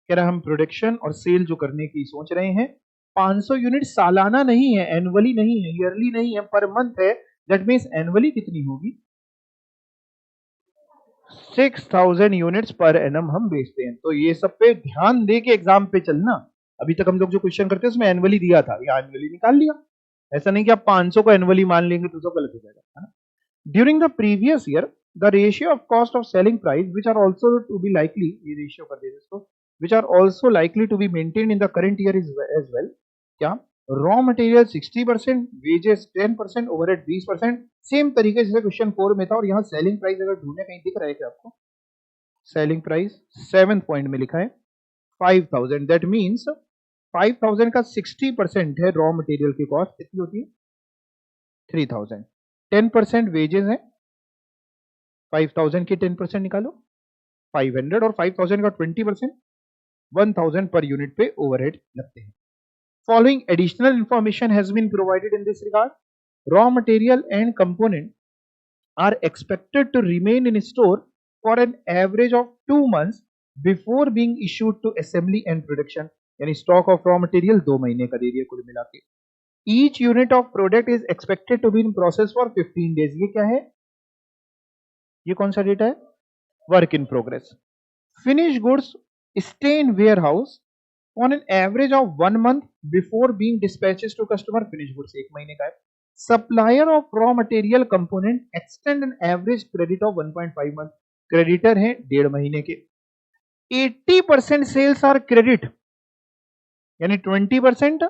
कह रहा हम प्रोडक्शन और सेल जो करने की सोच रहे हैं 500 यूनिट, सालाना नहीं है, एनुअली नहीं है, ईयरली नहीं है, पर मंथ है। दैट मींस एनुअली कितनी होगी, 6000 यूनिट्स पर एनम हम बेचते हैं। तो ये सब पे ध्यान दे के एग्जाम पे चलना। अभी तक हम लोग जो क्वेश्चन करते हैं उसमें एनुअली दिया था, या एनुअली निकाल लिया। ऐसा नहीं कि आप 500 को एनुअली मान लेंगे तो सब गलत हो जाएगा, है ना। During the previous year the ratio of cost of selling price which are also to be likely, ये रेशियो कर देते इसको, which are also likely to be maintained in the current year as well। क्या? Raw material 60%, wages 10%, overhead 20%। Same तरीके से question 4 में था। और यहाँ सेलिंग प्राइस अगर ढूंढने कहीं दिख रहा है क्या आपको? सेलिंग प्राइस 7th पॉइंट में लिखा है 5000। दैट मीन्स 5000 का 60% है रॉ मटेरियल की कॉस्ट, कितनी होती है? 3000। 10% वेजेस है, 5000 के 10% निकालो 500, और 5000 का 20% 1000 पर यूनिट पे ओवरहेड लगते हैं। Following additional information has been provided in this regard. Raw material and component are expected to remain in store for an average of 2 months before being issued to assembly and production. यानी stock of raw material 2 महीने का दे दिया कुल मिला के। Each unit of product is expected to be in process for 15 days. ये क्या है? ये कौन सा डेटा है? Work in progress. Finished goods stay in warehouse on an average of 1 month before being dispatches to customer। finished goods 1 महीने का है। Supplier of raw material component extend an average credit of 1.5 month। creditor है 1.5 महीने के। 80% sales are credit, यानी 20%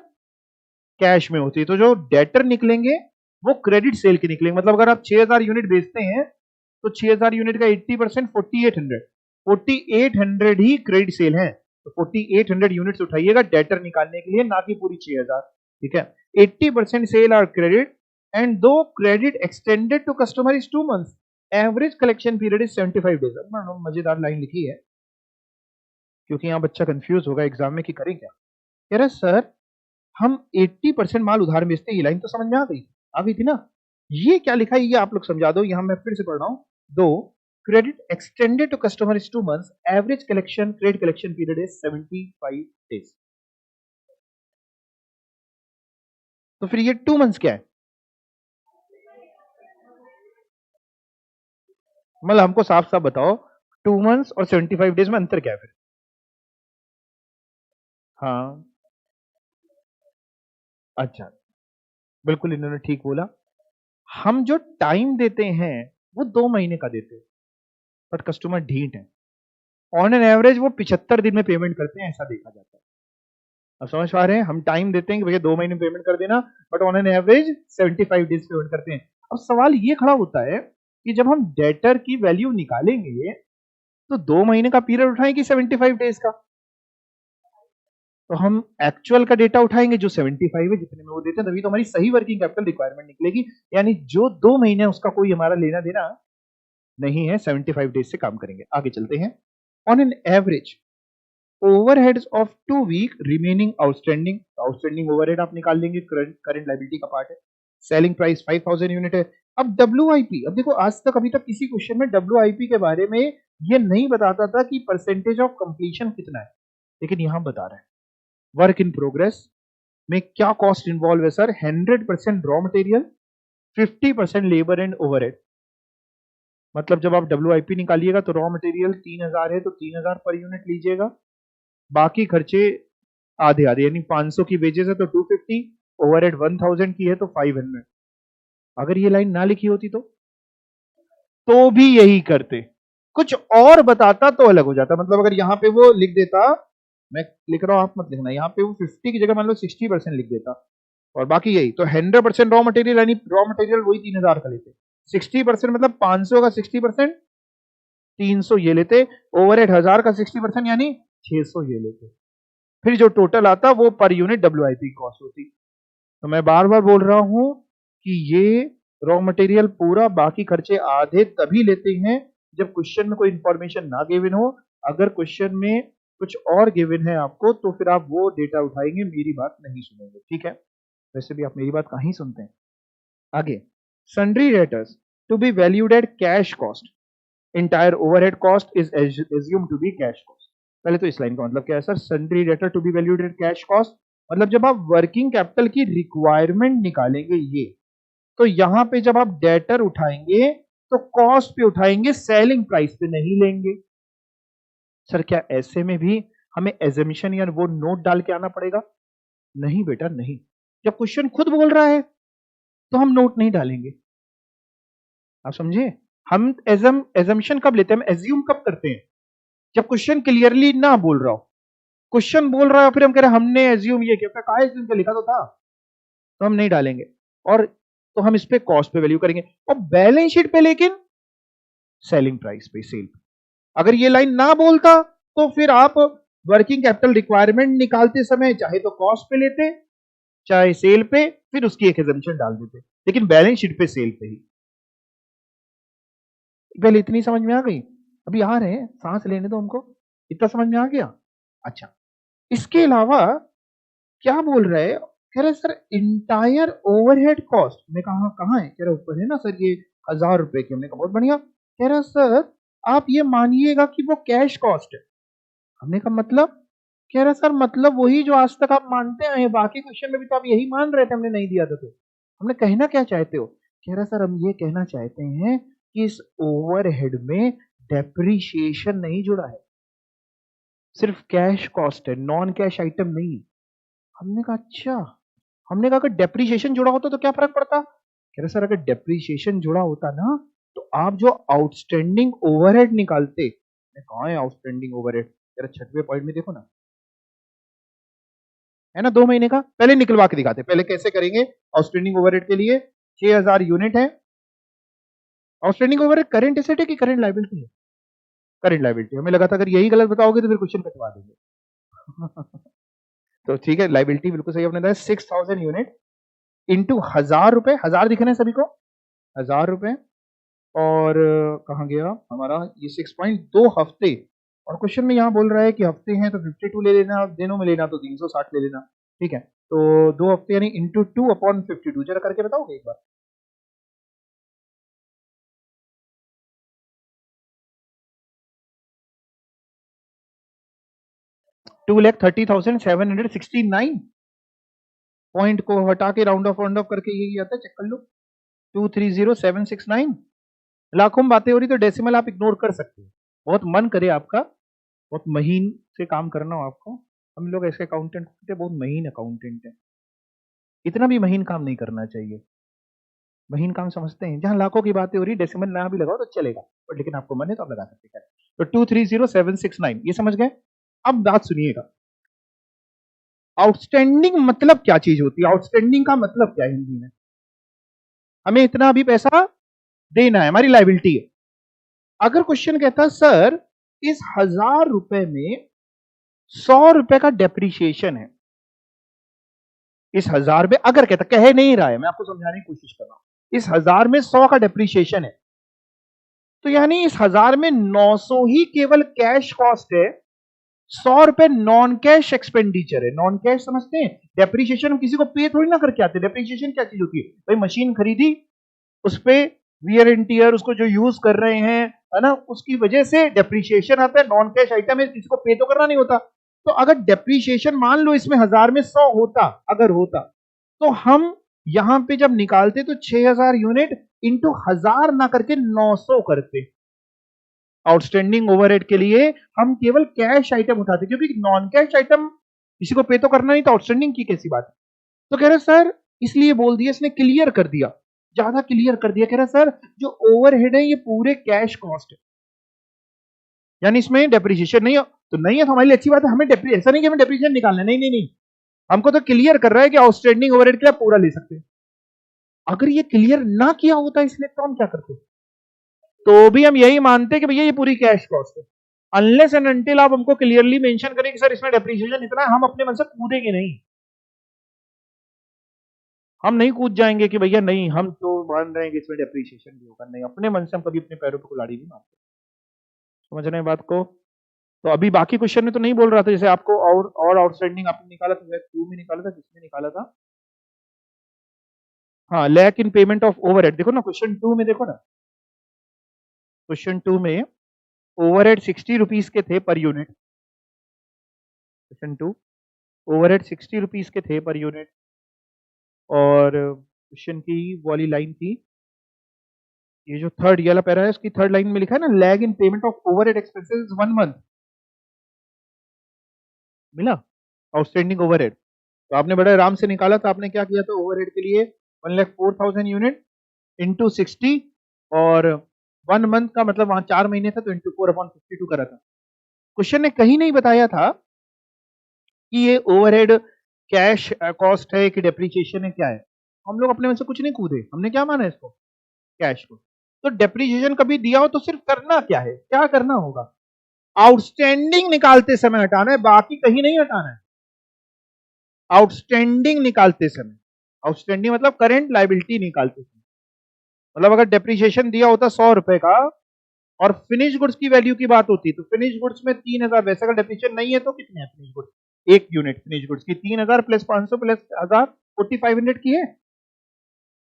cash में होती है। तो जो डेटर निकलेंगे वो क्रेडिट सेल के निकलेंगे। मतलब अगर आप 6000 यूनिट बेचते हैं तो 6000 यूनिट का 80% 4800 ही क्रेडिट सेल है। तो 4800 यूनिट्स उठाइएगा डेटर निकालने के लिए, ना कि पूरी 6000। ठीक है, 80% सेल आर क्रेडिट एंड दो credit extended to customer is 2 months। Average collection period is 75 days. अब मजेदार लाइन लिखी है क्योंकि यहाँ बच्चा कंफ्यूज होगा एग्जाम में कि करें क्या। कह रहे सर हम 80% माल उधार बेचते हैं, ये लाइन तो समझ में आ गई थी ना। ये क्या लिखा है ये आप लोग समझा दो। यहां मैं फिर से पढ़ रहा हूं। दो credit extended to customer is 2 months, average collection credit collection period is 75 days. तो फिर ये 2 months क्या है? मतलब हमको साफ साफ बताओ 2 months और 75 डेज में अंतर क्या है फिर? हाँ अच्छा, बिल्कुल इन्होंने ठीक बोला। हम जो टाइम देते हैं वो 2 महीने का देते हैं, बट कस्टमर ढीठ है। ऑन एन एवरेज वो 75 दिन में पेमेंट करते हैं, ऐसा देखा जाता है। अब समझ पा रहे हैं? हम टाइम देते हैं कि भैया 2 महीने में पेमेंट कर देना, but on an average 75 days payment करते हैं। अब सवाल ये खड़ा होता है कि जब हम डेटर की वैल्यू निकालेंगे तो 2 महीने का पीरियड उठाएं कि 75 डेज का? तो हम एक्चुअल का डेटा उठाएंगे जो 75 है, जितने में वो देते हैं, तभी तो हमारी सही वर्किंग कैपिटल रिक्वायरमेंट निकलेगी। यानी जो 2 महीने उसका कोई हमारा लेना देना नहीं है, 75 डेज से काम करेंगे। आगे चलते हैं। On an average overheads of 2 week remaining outstanding. Outstanding overhead आप निकाल लेंगे, करंट लायबिलिटी का पार्ट है। सेलिंग प्राइस 5000 यूनिट है। अब डब्ल्यूआईपी, अब देखो आज तक अभी तक किसी क्वेश्चन में डब्ल्यूआईपी के बारे में ये नहीं बताता था कि परसेंटेज ऑफ कंप्लीशन कितना है, लेकिन यहां बता रहा है। वर्क इन प्रोग्रेस में क्या कॉस्ट इन्वॉल्व है sir? 100% raw material, 50% labour and overhead. मतलब जब आप डब्ल्यूआईपी निकालिएगा तो रॉ मटेरियल 3000 है तो 3000 पर यूनिट लीजिएगा, बाकी खर्चे आधे आधे, यानी 500 की वेजेस है तो 250, ओवरहेड 1000 की है तो 500। अगर ये लाइन ना लिखी होती तो भी यही करते, कुछ और बताता तो अलग हो जाता। मतलब अगर यहां पे वो लिख देता, मैं लिख रहा हूं आप मत लिखना, यहां पे वो 50 की जगह मान लो 60% लिख देता और बाकी यही, तो 100% रॉ मटेरियल, यानी रॉ मटेरियल वही 3000 का लेते। 60% मतलब 500 का 60% 300 ये लेते, ओवरहेड 1000 का 60% यानी 600 ये लेते। फिर जो टोटल आता वो पर यूनिट डब्ल्यूआईपी कॉस्ट होती। तो मैं बार बार बोल रहा हूं कि ये रॉ मटेरियल पूरा, बाकी खर्चे आधे तभी लेते हैं जब क्वेश्चन में कोई इंफॉर्मेशन ना गिवन हो। अगर क्वेश्चन में कुछ और गिवन है आपको तो फिर आप वो डेटा उठाएंगे, मेरी बात नहीं सुनेंगे, ठीक है? वैसे भी आप मेरी बात कहीं सुनते हैं। आगे, sundry debtors to be valued at cash cost, entire overhead cost is assume to be cash cost. पहले तो इस लाइन का मतलब क्या है sir? Sundry debtor to be valued at cash cost मतलब जब आप वर्किंग कैपिटल की रिक्वायरमेंट निकालेंगे ये, तो यहां पे जब आप डेटर उठाएंगे तो कॉस्ट पे उठाएंगे, सेलिंग प्राइस पे नहीं लेंगे। सर क्या ऐसे में भी हमें एजम्पशन या वो नोट डाल के आना पड़ेगा? नहीं बेटा नहीं, जब क्वेश्चन खुद बोल रहा है तो हम नोट नहीं डालेंगे। आप समझे? हम एजम्पशन कब लेते हैं, हम एज्यूम कब करते हैं? जब क्वेश्चन क्लियरली ना बोल रहा हो। क्वेश्चन बोल रहा है फिर हम कह रहे हैं हमने एज्यूम ये किया, कहा एज्यूम किया, लिखा तो था, तो हम नहीं डालेंगे। और तो हम इस पे कॉस्ट पे वैल्यू करेंगे, और बैलेंस शीट पे लेकिन सेलिंग प्राइस पे, सेल पे। अगर ये लाइन ना बोलता तो फिर आप वर्किंग कैपिटल रिक्वायरमेंट निकालते समय चाहे तो कॉस्ट पे लेते चाहे सेल पे, फिर उसकी एक एजम्पशन डाल देते, लेकिन बैलेंस शीट पे सेल पे ही। पहले इतनी समझ में आ गई? अभी आ रहे हैं, सांस लेने दो हमको। इतना समझ में आ गया? अच्छा, इसके अलावा क्या बोल रहे हैं? कह रहे सर इंटायर ओवरहेड कॉस्ट। मैं कहा कहां है? कह रहे ऊपर है ना सर, ये 1000 रुपए की। हमने कहा बहुत बढ़िया। कह रहा सर आप ये मानिएगा कि वो कैश कॉस्ट है। हमने कहा मतलब? कह रहा सर मतलब वही जो आज तक आप मानते आए हैं, बाकी क्वेश्चन में भी तो आप यही मान रहे थे, हमने नहीं दिया था तो। हमने कहना क्या चाहते हो? कह रहा सर हम ये कहना चाहते हैं कि इस ओवरहेड में डेप्रीशिएशन नहीं जुड़ा है, सिर्फ कैश कॉस्ट है, नॉन कैश आइटम नहीं है। हमने कहा अच्छा। हमने कहा अगर डेप्रीशिएशन जुड़ा होता तो क्या फर्क पड़ता? कह रहे सर अगर डेप्रीशिएशन जुड़ा होता ना तो आप जो आउटस्टैंडिंग ओवरहेड निकालते। कहां है आउटस्टैंडिंग ओवरहेड? कह रहे 6वें पॉइंट में देखो ना, है ना 2 महीने का। पहले निकलवा के दिखाते, पहले कैसे करेंगे। आउटस्टैंडिंग ओवरहेड के लिए 6000 यूनिट है। आउटस्टैंडिंग ओवरहेड करंट एसेट है कि करंट लायबिलिटी है? Current liability. हमें लगा था अगर यही गलत बताओगे तो फिर क्वेश्चन कटवा देंगे। तो ठीक है, लायबिलिटी बिल्कुल सही आपने बताया। 6000 यूनिट इंटू 1000 रुपए, 1000 दिख रहे हैं सभी को? 1000 रुपए और कहाँ गया हमारा ये 6.2 हफ्ते, और क्वेश्चन में यहाँ बोल रहा है कि हफ्ते हैं तो 52 ले लेना, दिनों में लेना तो 360 ले लेना। ठीक है, तो 2 हफ्ते यानी इंटू 2/52, जरा करके बताओगे एक बार। 2,30,769 पॉइंट को हटा के राउंड ऑफ करके यही आता है, चेक कर लो। 230,769। लाखों में बातें हो रही तो डेसिमल आप इग्नोर कर सकते हो, बहुत मन करे आपका, बहुत महीन से काम करना हो आपको। हम लोग ऐसे अकाउंटेंट होते बहुत महीन अकाउंटेंट है, इतना भी महीन काम नहीं करना चाहिए। महीन काम समझते हैं, जहां लाखों की बातें हो रही डेसिमल ना भी लगाओ तो चलेगा, बट लेकिन आपको मन है तो आप लगा सकते हैं। तो 230,769 ये समझ गए। अब बात सुनिएगा, आउटस्टैंडिंग मतलब क्या चीज होती है, आउटस्टैंडिंग का मतलब क्या है हिंदी में। हमें इतना अभी पैसा देना है, हमारी लाइबिलिटी है। अगर क्वेश्चन कहता सर इस 1,000 रुपए में 100 रुपए का डेप्रीशिएशन है, इस 1,000 में, अगर कहता, कह नहीं रहा है, मैं आपको समझाने की कोशिश कर रहा हूं, इस 1,000 में 100 का डेप्रीशिएशन है, तो यानी इस 1,000 में 900 ही केवल कैश कॉस्ट है, 100 रुपए नॉन कैश एक्सपेंडिचर है। नॉन कैश समझते हैं, डेप्रीशिएशन किसी को पे थोड़ी ना करके आते। डेप्रीशिएशन क्या चीज होती है भाई, मशीन खरीदी, उस पे वियर एंड टियर, उसको जो यूज कर रहे हैं, है ना, उसकी वजह से डेप्रीशिएशन आता है। नॉन कैश आइटम है, किसी को पे तो करना नहीं होता। तो अगर डेप्रीशिएशन मान लो इसमें 1,000 में 100 होता, अगर होता, तो हम यहां पे जब निकालते तो 6,000 यूनिट इंटू 1,000 ना करके 900 करते। आउटस्टैंडिंग ओवरहेड के लिए हम केवल कैश आइटम उठाते, क्योंकि नॉन कैश आइटम किसी को पे तो करना नहीं, तो आउटस्टैंडिंग की कैसी बात है। तो कह रहे सर इसलिए बोल दिया, इसने क्लियर कर दिया, ज्यादा क्लियर कर दिया। कह रहा सर जो ओवरहेड है ये पूरे कैश कॉस्ट है, यानी इसमें डेप्रिसिएशन नहीं हो, तो नहीं है तो हमारे लिए अच्छी बात है। हमें ऐसा नहीं कि हमें डेप्रिसिएशन निकालना है, नहीं नहीं नहीं, हमको तो क्लियर कर रहा है कि आउटस्टैंडिंग ओवरहेड के लिए पूरा ले सकते हैं। अगर ये क्लियर ना किया होता इसने तो हम क्या करते, तो भी हम यही मानते कि भैया ये पूरी कैश कॉस्ट है। अनलेस एंड अनटिल आप हमको क्लियरली मेंशन करें कि सर इसमें डेप्रिसिएशन इतना है, हम अपने मन से कूदेंगे नहीं। हम नहीं कूद जाएंगे कि भैया नहीं हम तो मान रहे हैं कि इसमें डेप्रिसिएशन भी होगा, नहीं, अपने मन से हम कभी अपने पैरों पर कुल्हाड़ी नहीं मारते। समझ रहे हैं बात को। तो अभी बाकी क्वेश्चन में तो नहीं बोल रहा था, जैसे आपको और आउटस्टैंडिंग आपने निकाला था, टू में निकाला था, किसमें निकाला था, हाँ, lack in payment of overhead. देखो ना क्वेश्चन टू में, देखो ना क्वेश्चन टू में ओवरहेड 60 रुपीज के थे per unit. Question two overhead 60 rupees के थे पर यूनिट, और क्वेश्चन की वाली लाइन थी, ये जो थर्ड वाला पैरा है उसकी थर्ड लाइन में लिखा है ना, lag in payment of overhead expenses 1 month. मिला आउटस्टैंडिंग ओवरहेड, तो आपने बड़े आराम से निकाला था। आपने क्या किया था ओवरहेड के लिए, 1,04,000 यूनिट इंटू 60, और 1 मंथ का मतलब वहां 4 महीने था, तो इंटू 4/52 करा था। क्वेश्चन ने कहीं नहीं बताया था कि ये ओवरहेड कैश कॉस्ट है कि डेप्रीशिएशन है, क्या है। हम लोग अपने मन से कुछ नहीं कूदे, हमने क्या माना इसको, कैश को। तो डेप्रीशिएशन कभी दिया हो तो सिर्फ करना क्या है, क्या करना होगा, आउटस्टैंडिंग निकालते समय हटाना है, बाकी कहीं नहीं हटाना है। आउटस्टैंडिंग निकालते समय, आउटस्टैंडिंग मतलब करेंट लाइबिलिटी निकालते समय, मतलब अगर डेप्रीशिएशन दिया होता 100 रुपए का और फिनिश गुड्स की वैल्यू की बात होती, तो फिनिश गुड्स में 3,000, वैसे अगर डेप्रीशिएशन नहीं है तो कितने हैं फिनिश गुड्स, एक यूनिट फिनिश गुड्स की 3,000 प्लस 500 प्लस 1,000, 4,500 की है।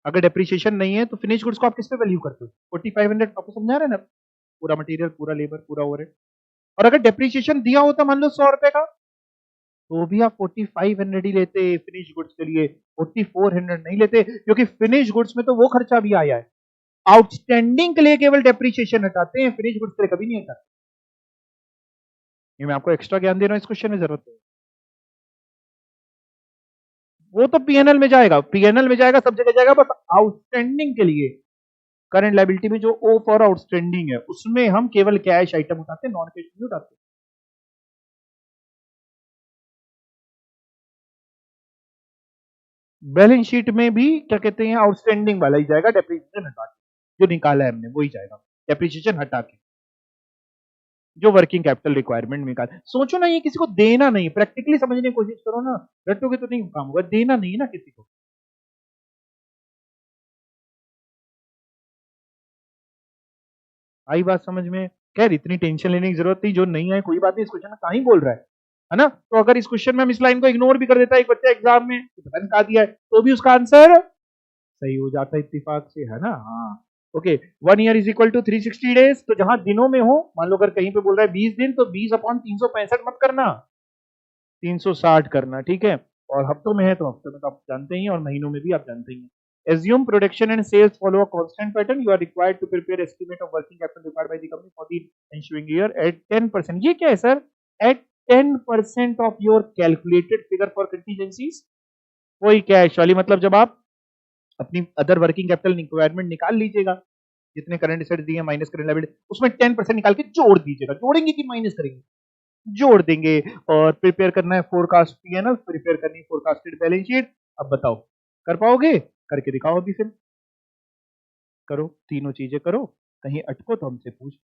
अगर डेप्रीशिएशन नहीं है तो फिनिश गुड्स को आप किस पे वैल्यू करते हो, 4,500। आपको समझा रहे हैं ना, पूरा मटेरियल, पूरा लेबर, पूरा ओवरहेड। और अगर डेप्रीशिएशन दिया होता मान लो 100 रुपए का, तो भी आप 4,500 ही लेते फिनिश गुड्स के लिए, 4,400 नहीं लेते, क्योंकि फिनिश गुड्स में तो वो खर्चा भी आया है। आउटस्टैंडिंग के लिए केवल डेप्रीशिएशन हटाते हैं, फिनिश गुड्स के लिए कभी नहीं हटाते। ये मैं आपको एक्स्ट्रा ज्ञान दे रहा हूं, इस क्वेश्चन में जरूरत है। वो तो पीएनएल में जाएगा, पीएनएल में जाएगा, सब जगह जाएगा, बस आउटस्टैंडिंग के लिए करंट लायबिलिटी में जो ओ फॉर आउटस्टैंडिंग है उसमें हम केवल कैश आइटम उठाते हैं, नॉन कैश नहीं उठाते। बैलेंस शीट में भी क्या कहते हैं, आउटस्टैंडिंग वाला ही जाएगा, डेप्रीशिएशन हटा के जो निकाला है हमने वही जाएगा, डेप्रीशिएशन हटा के जो वर्किंग कैपिटल रिक्वायरमेंट निकाल। सोचो ना, ये किसी को देना नहीं, प्रैक्टिकली समझने की कोशिश करो ना, रटोगे तो नहीं काम होगा, देना नहीं ना किसी को। आई बात समझ में? खैर इतनी टेंशन लेने की जरूरत नहीं, जो नहीं है कोई बात नहीं, इस क्वेश्चन में कहाँ ही बोल रहा है ना? तो अगर इस क्वेश्चन में हम इस लाइन को इग्नोर भी कर देता है एक बच्चा एग्जाम में, तो पता नहीं कहा दिया है, तो भी उसका आंसर सही हो जाता है इत्तेफाक से, है ना? हाँ। Okay, 1 year is equal to 360 days, तो जहां दिनों में हो, मान लो अगर कहीं पे बोल रहा है 20 दिन, तो 20/365 मत करना, 360 करना, ठीक है? और हफ्तों में है तो हफ्तों में तो आप जानते ही हैं, और महीनों में भी आप जानते ही हैं। Assume production and sales follow a constant pattern. You are required to prepare estimate of working capital required by the company for the ensuing year at 10%. ये क्या है sir? At 10% of your calculated figure for contingencies. वही cash वाली, मतलब जब आप अपनी other working capital requirement निकाल लीजिएगा, जितने करंट एसेट दिए माइनस करंट लायबिलिटी, उसमें 10% निकाल के जोड़ दीजिएगा। जोड़ेंगे कि माइनस करेंगे? जोड़ देंगे। और प्रिपेयर करना है फोरकास्ट पीएनएल, प्रिपेयर करनी है फोरकास्टेड बैलेंस शीट। अब बताओ, कर पाओगे? करके दिखाओ अभी फिर। करो, तीनों चीजें करो, कहीं अटको तो हमसे पूछ।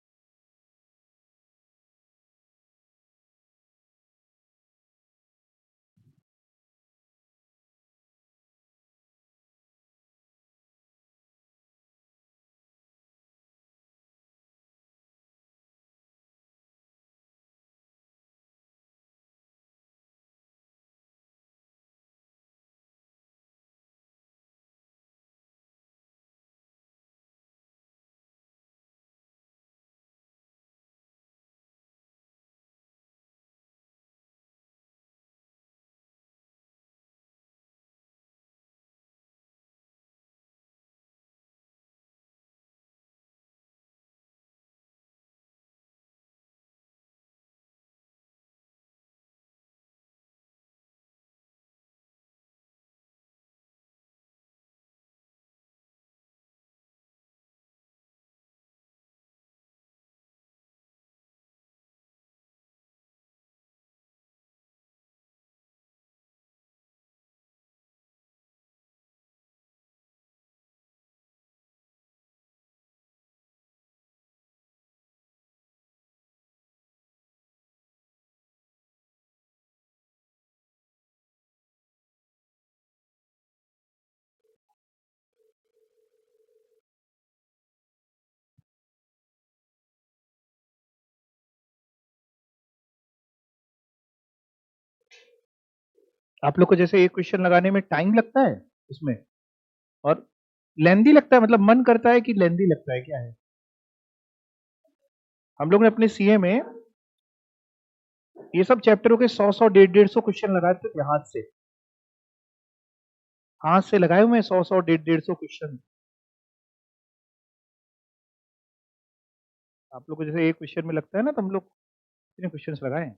आप लोग को जैसे एक क्वेश्चन लगाने में टाइम लगता है उसमें, और लेंदी लगता है, मतलब मन करता है कि लेंदी लगता है, क्या है? हम लोग ने अपने सीए में ये सब चैप्टरों के 100 150 क्वेश्चन लगाए थे हाथ से। हाथ से लगाए हुए 100 150 क्वेश्चन। आप लोग को जैसे एक क्वेश्चन में लगता है ना, तो हम लोग कितने क्वेश्चन लगाए हैं?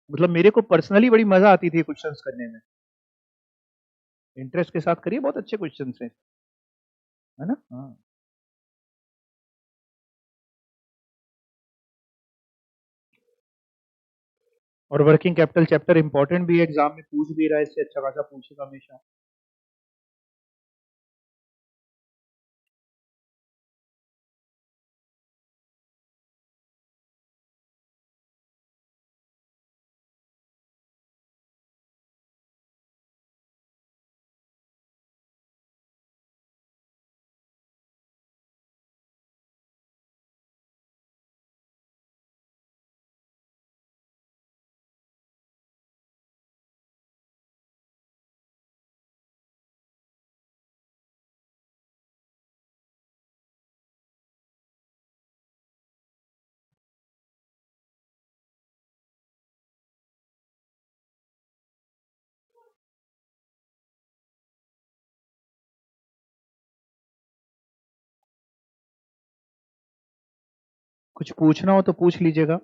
मतलब मेरे को पर्सनली बड़ी मजा आती थी क्वेश्चंस करने में। इंटरेस्ट के साथ करिए, बहुत अच्छे क्वेश्चन हैं, है ना? हाँ। और वर्किंग कैपिटल चैप्टर इंपॉर्टेंट भी है, एग्जाम में पूछ भी रहा है, इससे अच्छा खासा पूछेगा हमेशा। कुछ पूछना हो तो पूछ लीजिएगा।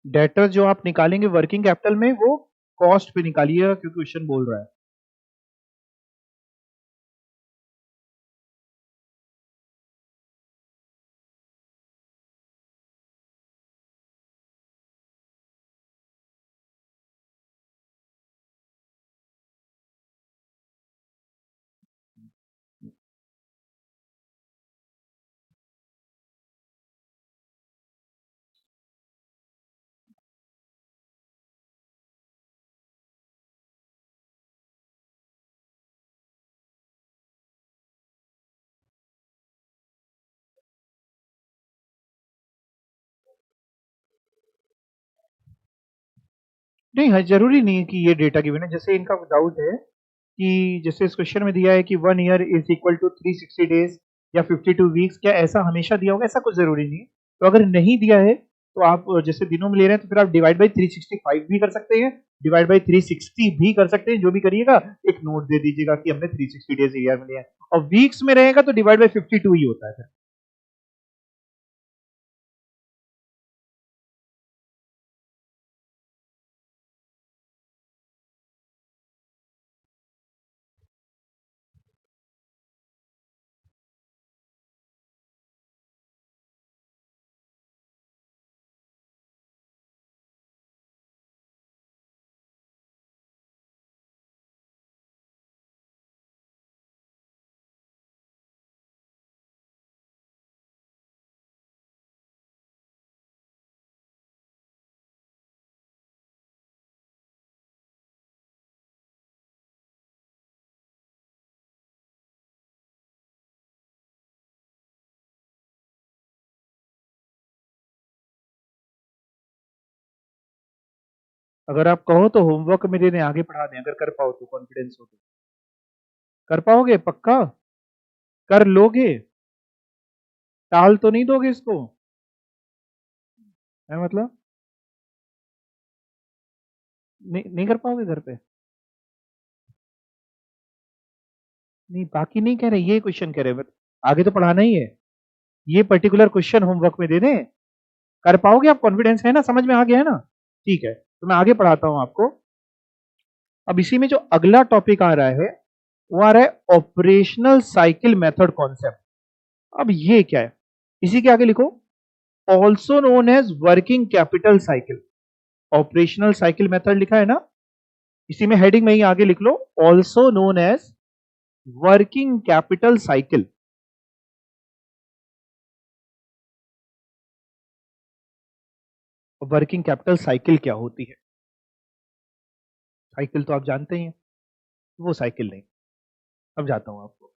डेटर जो आप निकालेंगे वर्किंग कैपिटल में, वो कॉस्ट पे निकालिएगा, क्योंकि क्वेश्चन बोल रहा है। नहीं है, जरूरी नहीं है कि ये डेटा गिवन है। जैसे इनका डाउट है कि जैसे इस क्वेश्चन में दिया है कि 1 year is equal to 360 days या 52 वीक्स, क्या ऐसा हमेशा दिया होगा? ऐसा कुछ जरूरी नहीं है। तो अगर नहीं दिया है तो आप जैसे दिनों में ले रहे हैं तो फिर आप डिवाइड बाई 365 भी कर सकते हैं, डिवाइड बाई 360 भी कर सकते हैं। जो भी करिएगा एक नोट दे दीजिएगा कि हमने 360 डेज ईयर में लिया है। और वीक्स में रहेगा तो डिवाइड बाई 52 ही होता है फिर। अगर आप कहो तो होमवर्क में देने आगे पढ़ा दें, अगर कर पाओ तो, कॉन्फिडेंस हो तो। कर पाओगे पक्का? कर लोगे? टाल तो नहीं दोगे इसको? है मतलब नहीं कर पाओगे घर पे? नहीं बाकी नहीं कह रहे, ये क्वेश्चन कह रहे हैं, आगे तो पढ़ाना ही है। ये पर्टिकुलर क्वेश्चन होमवर्क में दे दें, कर पाओगे आप? कॉन्फिडेंस है ना? समझ में आ गया है ना? ठीक है, तो मैं आगे पढ़ाता हूं आपको। अब इसी में जो अगला टॉपिक आ रहा है वो आ रहा है ऑपरेशनल साइकिल मेथड कॉन्सेप्ट। अब ये क्या है? इसी के आगे लिखो also known as working capital cycle. Operational cycle method लिखा है ना, इसी में हेडिंग में ही आगे लिख लो also known as working capital cycle. Working capital cycle क्या होती है? साइकिल तो आप जानते ही हैं, वो साइकिल नहीं। अब जाता हूं आपको,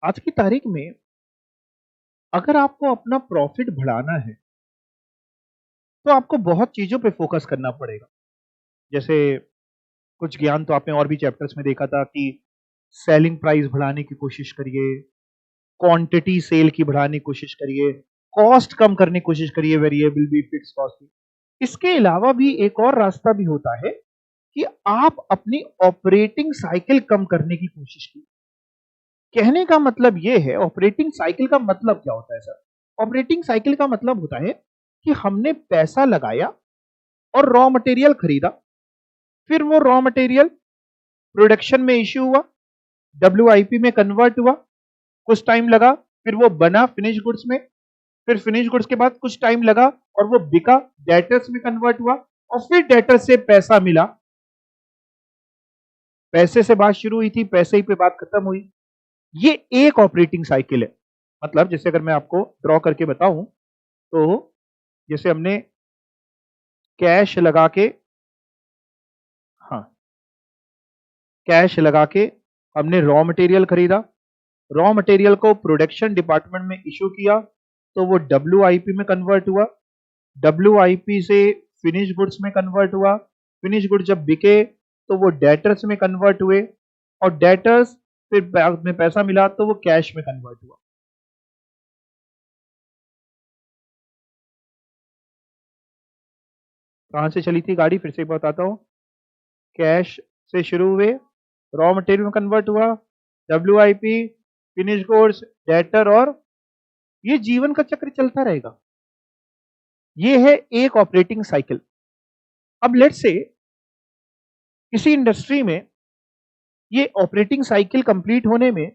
आज की तारीख में अगर आपको अपना प्रॉफिट बढ़ाना है तो आपको बहुत चीजों पे फोकस करना पड़ेगा। जैसे कुछ ज्ञान तो आपने और भी चैप्टर्स में देखा था कि सेलिंग प्राइस बढ़ाने की कोशिश करिए, क्वांटिटी सेल की बढ़ाने की कोशिश करिए, कॉस्ट कम करने की कोशिश करिए, वेरिएबल भी फिक्स कॉस्ट भी। इसके अलावा भी एक और रास्ता भी होता है कि आप अपनी ऑपरेटिंग साइकिल कम करने की कोशिश कीजिए। कहने का मतलब यह है, ऑपरेटिंग साइकिल का मतलब क्या होता है सर? ऑपरेटिंग साइकिल का मतलब होता है कि हमने पैसा लगाया और रॉ मटेरियल खरीदा, फिर वो रॉ मटेरियल प्रोडक्शन में इश्यू हुआ, डब्ल्यूआईपी में कन्वर्ट हुआ, कुछ टाइम लगा, फिर वो बना फिनिश गुड्स में, फिर फिनिश गुड्स के बाद कुछ टाइम लगा और वो बिका, डेटर्स में कन्वर्ट हुआ, और फिर डेटर्स से पैसा मिला। पैसे से बात शुरू हुई थी, पैसे ही पे बात खत्म हुई। ये एक ऑपरेटिंग साइकिल है। मतलब जैसे अगर मैं आपको ड्रॉ करके बताऊं तो जैसे हमने कैश लगा के, हाँ, कैश लगा के हमने रॉ मटेरियल खरीदा, रॉ मटेरियल को प्रोडक्शन डिपार्टमेंट में इशू किया तो वो डब्ल्यूआईपी में कन्वर्ट हुआ, डब्ल्यूआईपी से फिनिश गुड्स में कन्वर्ट हुआ, फिनिश गुड्स जब बिके तो वो डेटर्स में कन्वर्ट हुए, और डेटर्स फिर बाद में पैसा मिला तो वो कैश में कन्वर्ट हुआ। कहां से चली थी गाड़ी? फिर से बताता हूं। कैश से शुरू हुए, रॉ मटेरियल में कन्वर्ट हुआ, डब्ल्यूआईपी, फिनिश गुड्स, डेटर, और ये जीवन का चक्र चलता रहेगा। ये है एक ऑपरेटिंग साइकिल। अब लेट्स से किसी इंडस्ट्री में ये ऑपरेटिंग साइकिल कंप्लीट होने में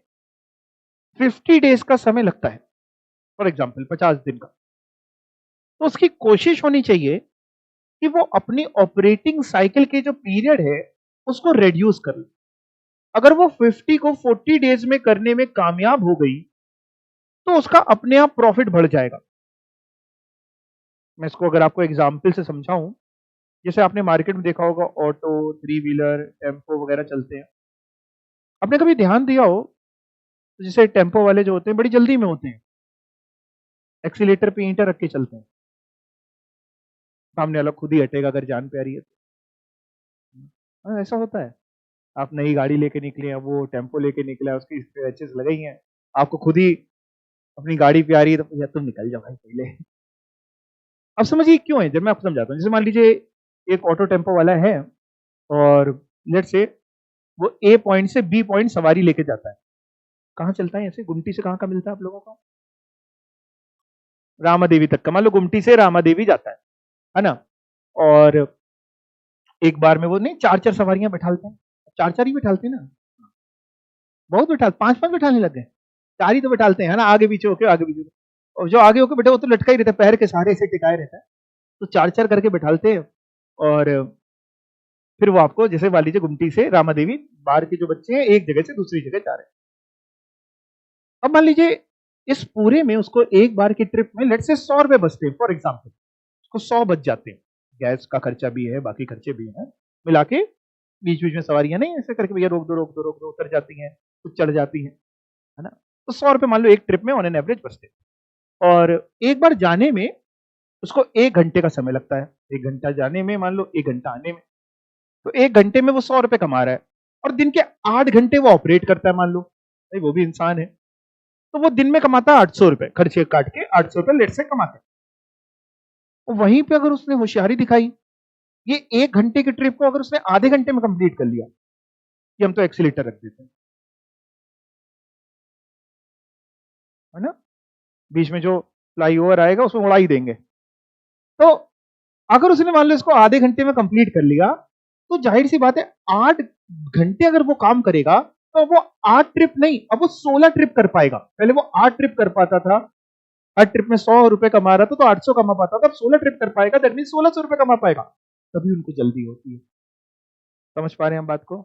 50 डेज का समय लगता है, फॉर एग्जांपल 50 दिन का। तो उसकी कोशिश होनी चाहिए कि वो अपनी ऑपरेटिंग साइकिल के जो पीरियड है उसको रिड्यूस कर ले। अगर वो 50 को 40 डेज में करने में कामयाब हो गई तो उसका अपने आप प्रॉफिट बढ़ जाएगा। मैं इसको अगर आपको एग्जाम्पल से समझाऊं, जैसे आपने मार्केट में देखा होगा ऑटो, थ्री व्हीलर, टेम्पो वगैरह चलते हैं। आपने कभी ध्यान दिया हो तो जैसे टेम्पो वाले जो होते हैं बड़ी जल्दी में होते हैं, एक्सीलेटर पे ईंटें रख के चलते हैं। सामने वाला खुद ही हटेगा अगर जान प्यारी है तो। हाँ, ऐसा होता है। आप नई गाड़ी लेके निकले हैं, वो टेम्पो लेके निकला है, उसकी स्क्रैचेस लगाई हैं, आपको खुद ही अपनी गाड़ी प्यारी है तो यार तुम निकल जाओ भाई पहले। अब समझिए क्यों है, जब मैं आपको समझाता हूँ। जैसे मान लीजिए एक ऑटो टेम्पो वाला है और लेट्स से वो ए पॉइंट से बी पॉइंट सवारी लेके जाता है। कहाँ चलता है ऐसे, गुमटी से कहाँ का मिलता है आप लोगों को? रामादेवी तक का, मान लो गुमटी से रामादेवी जाता है ना। और एक बार में वो नहीं चार चार सवारियां बैठालते हैं, चार चार ही बैठालते हैं ना, बहुत बैठा, पांच पांच बैठाने लग गए। चार ही तो बैठालते हैं ना, आगे पीछे होके, आगे पीछे। और जो आगे होके बैठे वो तो लटका ही रहता है, पैर के सहारे से टिकाए रहता है। तो चार चार करके बैठालते हैं और फिर वो आपको, जैसे मान लीजिए गुमटी से रामादेवी, बाहर के जो बच्चे हैं एक जगह से दूसरी जगह जा रहे हैं। अब मान लीजिए इस पूरे में उसको एक बार की ट्रिप में लेट्स से 100 रुपए बचते हैं फॉर एग्जाम्पल, उसको 100 बच जाते हैं। गैस का खर्चा भी है, बाकी खर्चे भी हैं, मिला के बीच बीच में सवारियां नहीं ऐसे करके भैया रोक दो रोक दो रोक दो, उतर जाती हैं, कुछ चढ़ जाती हैं, है ना। तो 100 रुपए मान लो एक ट्रिप में ऑन एन एवरेज बचते हैं। और एक बार जाने में उसको 1 घंटे का समय लगता है, 1 घंटा जाने में, मान लो 1 घंटा आने में, तो 1 घंटे में वो 100 रुपए कमा रहा है। और दिन के 8 घंटे वो ऑपरेट करता है, मान लो भाई वो भी इंसान है, तो वो दिन में कमाता है 800 रुपए, खर्चे काट के 800 रुपए लेट से कमाते हैं। तो वहीं पे अगर उसने होशियारी दिखाई, ये 1 घंटे की ट्रिप को अगर उसने आधे घंटे में कंप्लीट कर लिया, कि हम तो एक्सीलेटर रख देते हैं, है ना, बीच में जो फ्लाईओवर आएगा उसमें उड़ा ही देंगे। तो अगर उसने मान लो इसको आधे घंटे में कंप्लीट कर लिया, तो जाहिर सी बात है 8 घंटे अगर वो काम करेगा तो वो 8 ट्रिप नहीं, अब वो 16 ट्रिप कर पाएगा। पहले वो 8 ट्रिप कर पाता था, हर ट्रिप में 100 रुपए कमा रहा था तो 800 कमा पाता था, अब 16 ट्रिप कर पाएगा, दैट मीन 1600 रुपए कमा पाएगा। तभी उनको जल्दी होती है। समझ पा रहे हैं हम बात को?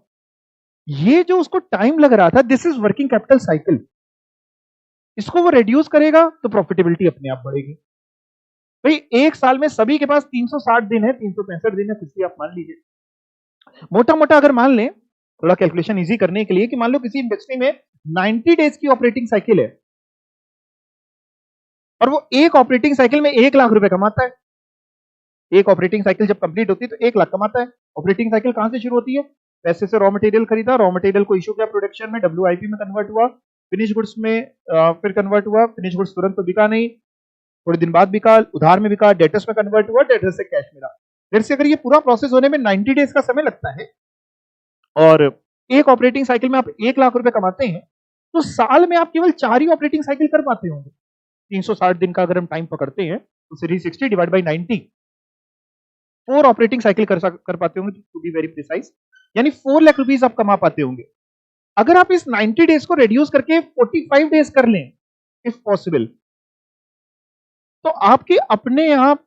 ये जो उसको टाइम लग रहा था, this is working capital cycle. इसको वो रिड्यूस करेगा तो प्रॉफिटेबिलिटी अपने आप बढ़ेगी। भाई एक साल में सभी के पास 360 दिन है, 365 दिन है, कुछ भी आप मान लीजिए, मोटा मोटा अगर मान लें, थोड़ा कैलकुलेशन इजी करने के लिए, कि मान लो किसी इंडस्ट्री में 90 डेज की ऑपरेटिंग साइकिल है और वो एक ऑपरेटिंग साइकिल में 1 लाख रुपए कमाता है। एक ऑपरेटिंग साइकिल जब कंप्लीट होती है तो 1 लाख कमाता है। ऑपरेटिंग साइकिल कहां से शुरू होती है? पैसे से रॉ मटेरियल खरीदा, रॉ मटेरियल को इशू किया प्रोडक्शन में, WIP में कन्वर्ट हुआ, फिनिश गुड्स में फिर कन्वर्ट हुआ, फिनिश गुड्स तुरंत तो बिका नहीं, थोड़े दिन बाद बिका, उधार में बिका, डेटर्स में कन्वर्ट हुआ, डेटर्स से कैश मिला। जैसे अगर ये पूरा प्रोसेस होने में 90 डेज का समय लगता है और एक ऑपरेटिंग साइकिल में आप 1 लाख रुपए कमाते हैं, तो साल में आप केवल 4 ही ऑपरेटिंग साइकिल कर पाते होंगे। 360 दिन का अगर हम टाइम पकड़ते हैं तो 360 डिवाइड बाई 90, 4 ऑपरेटिंग साइकिल कर पाते होंगे, टू बी वेरी प्रिसाइज, यानी 4 लाख रुपीस आप कमा पाते होंगे। अगर आप इस 90 डेज को रिड्यूस करके 45 डेज कर लें इफ पॉसिबल, तो आपके अपने आप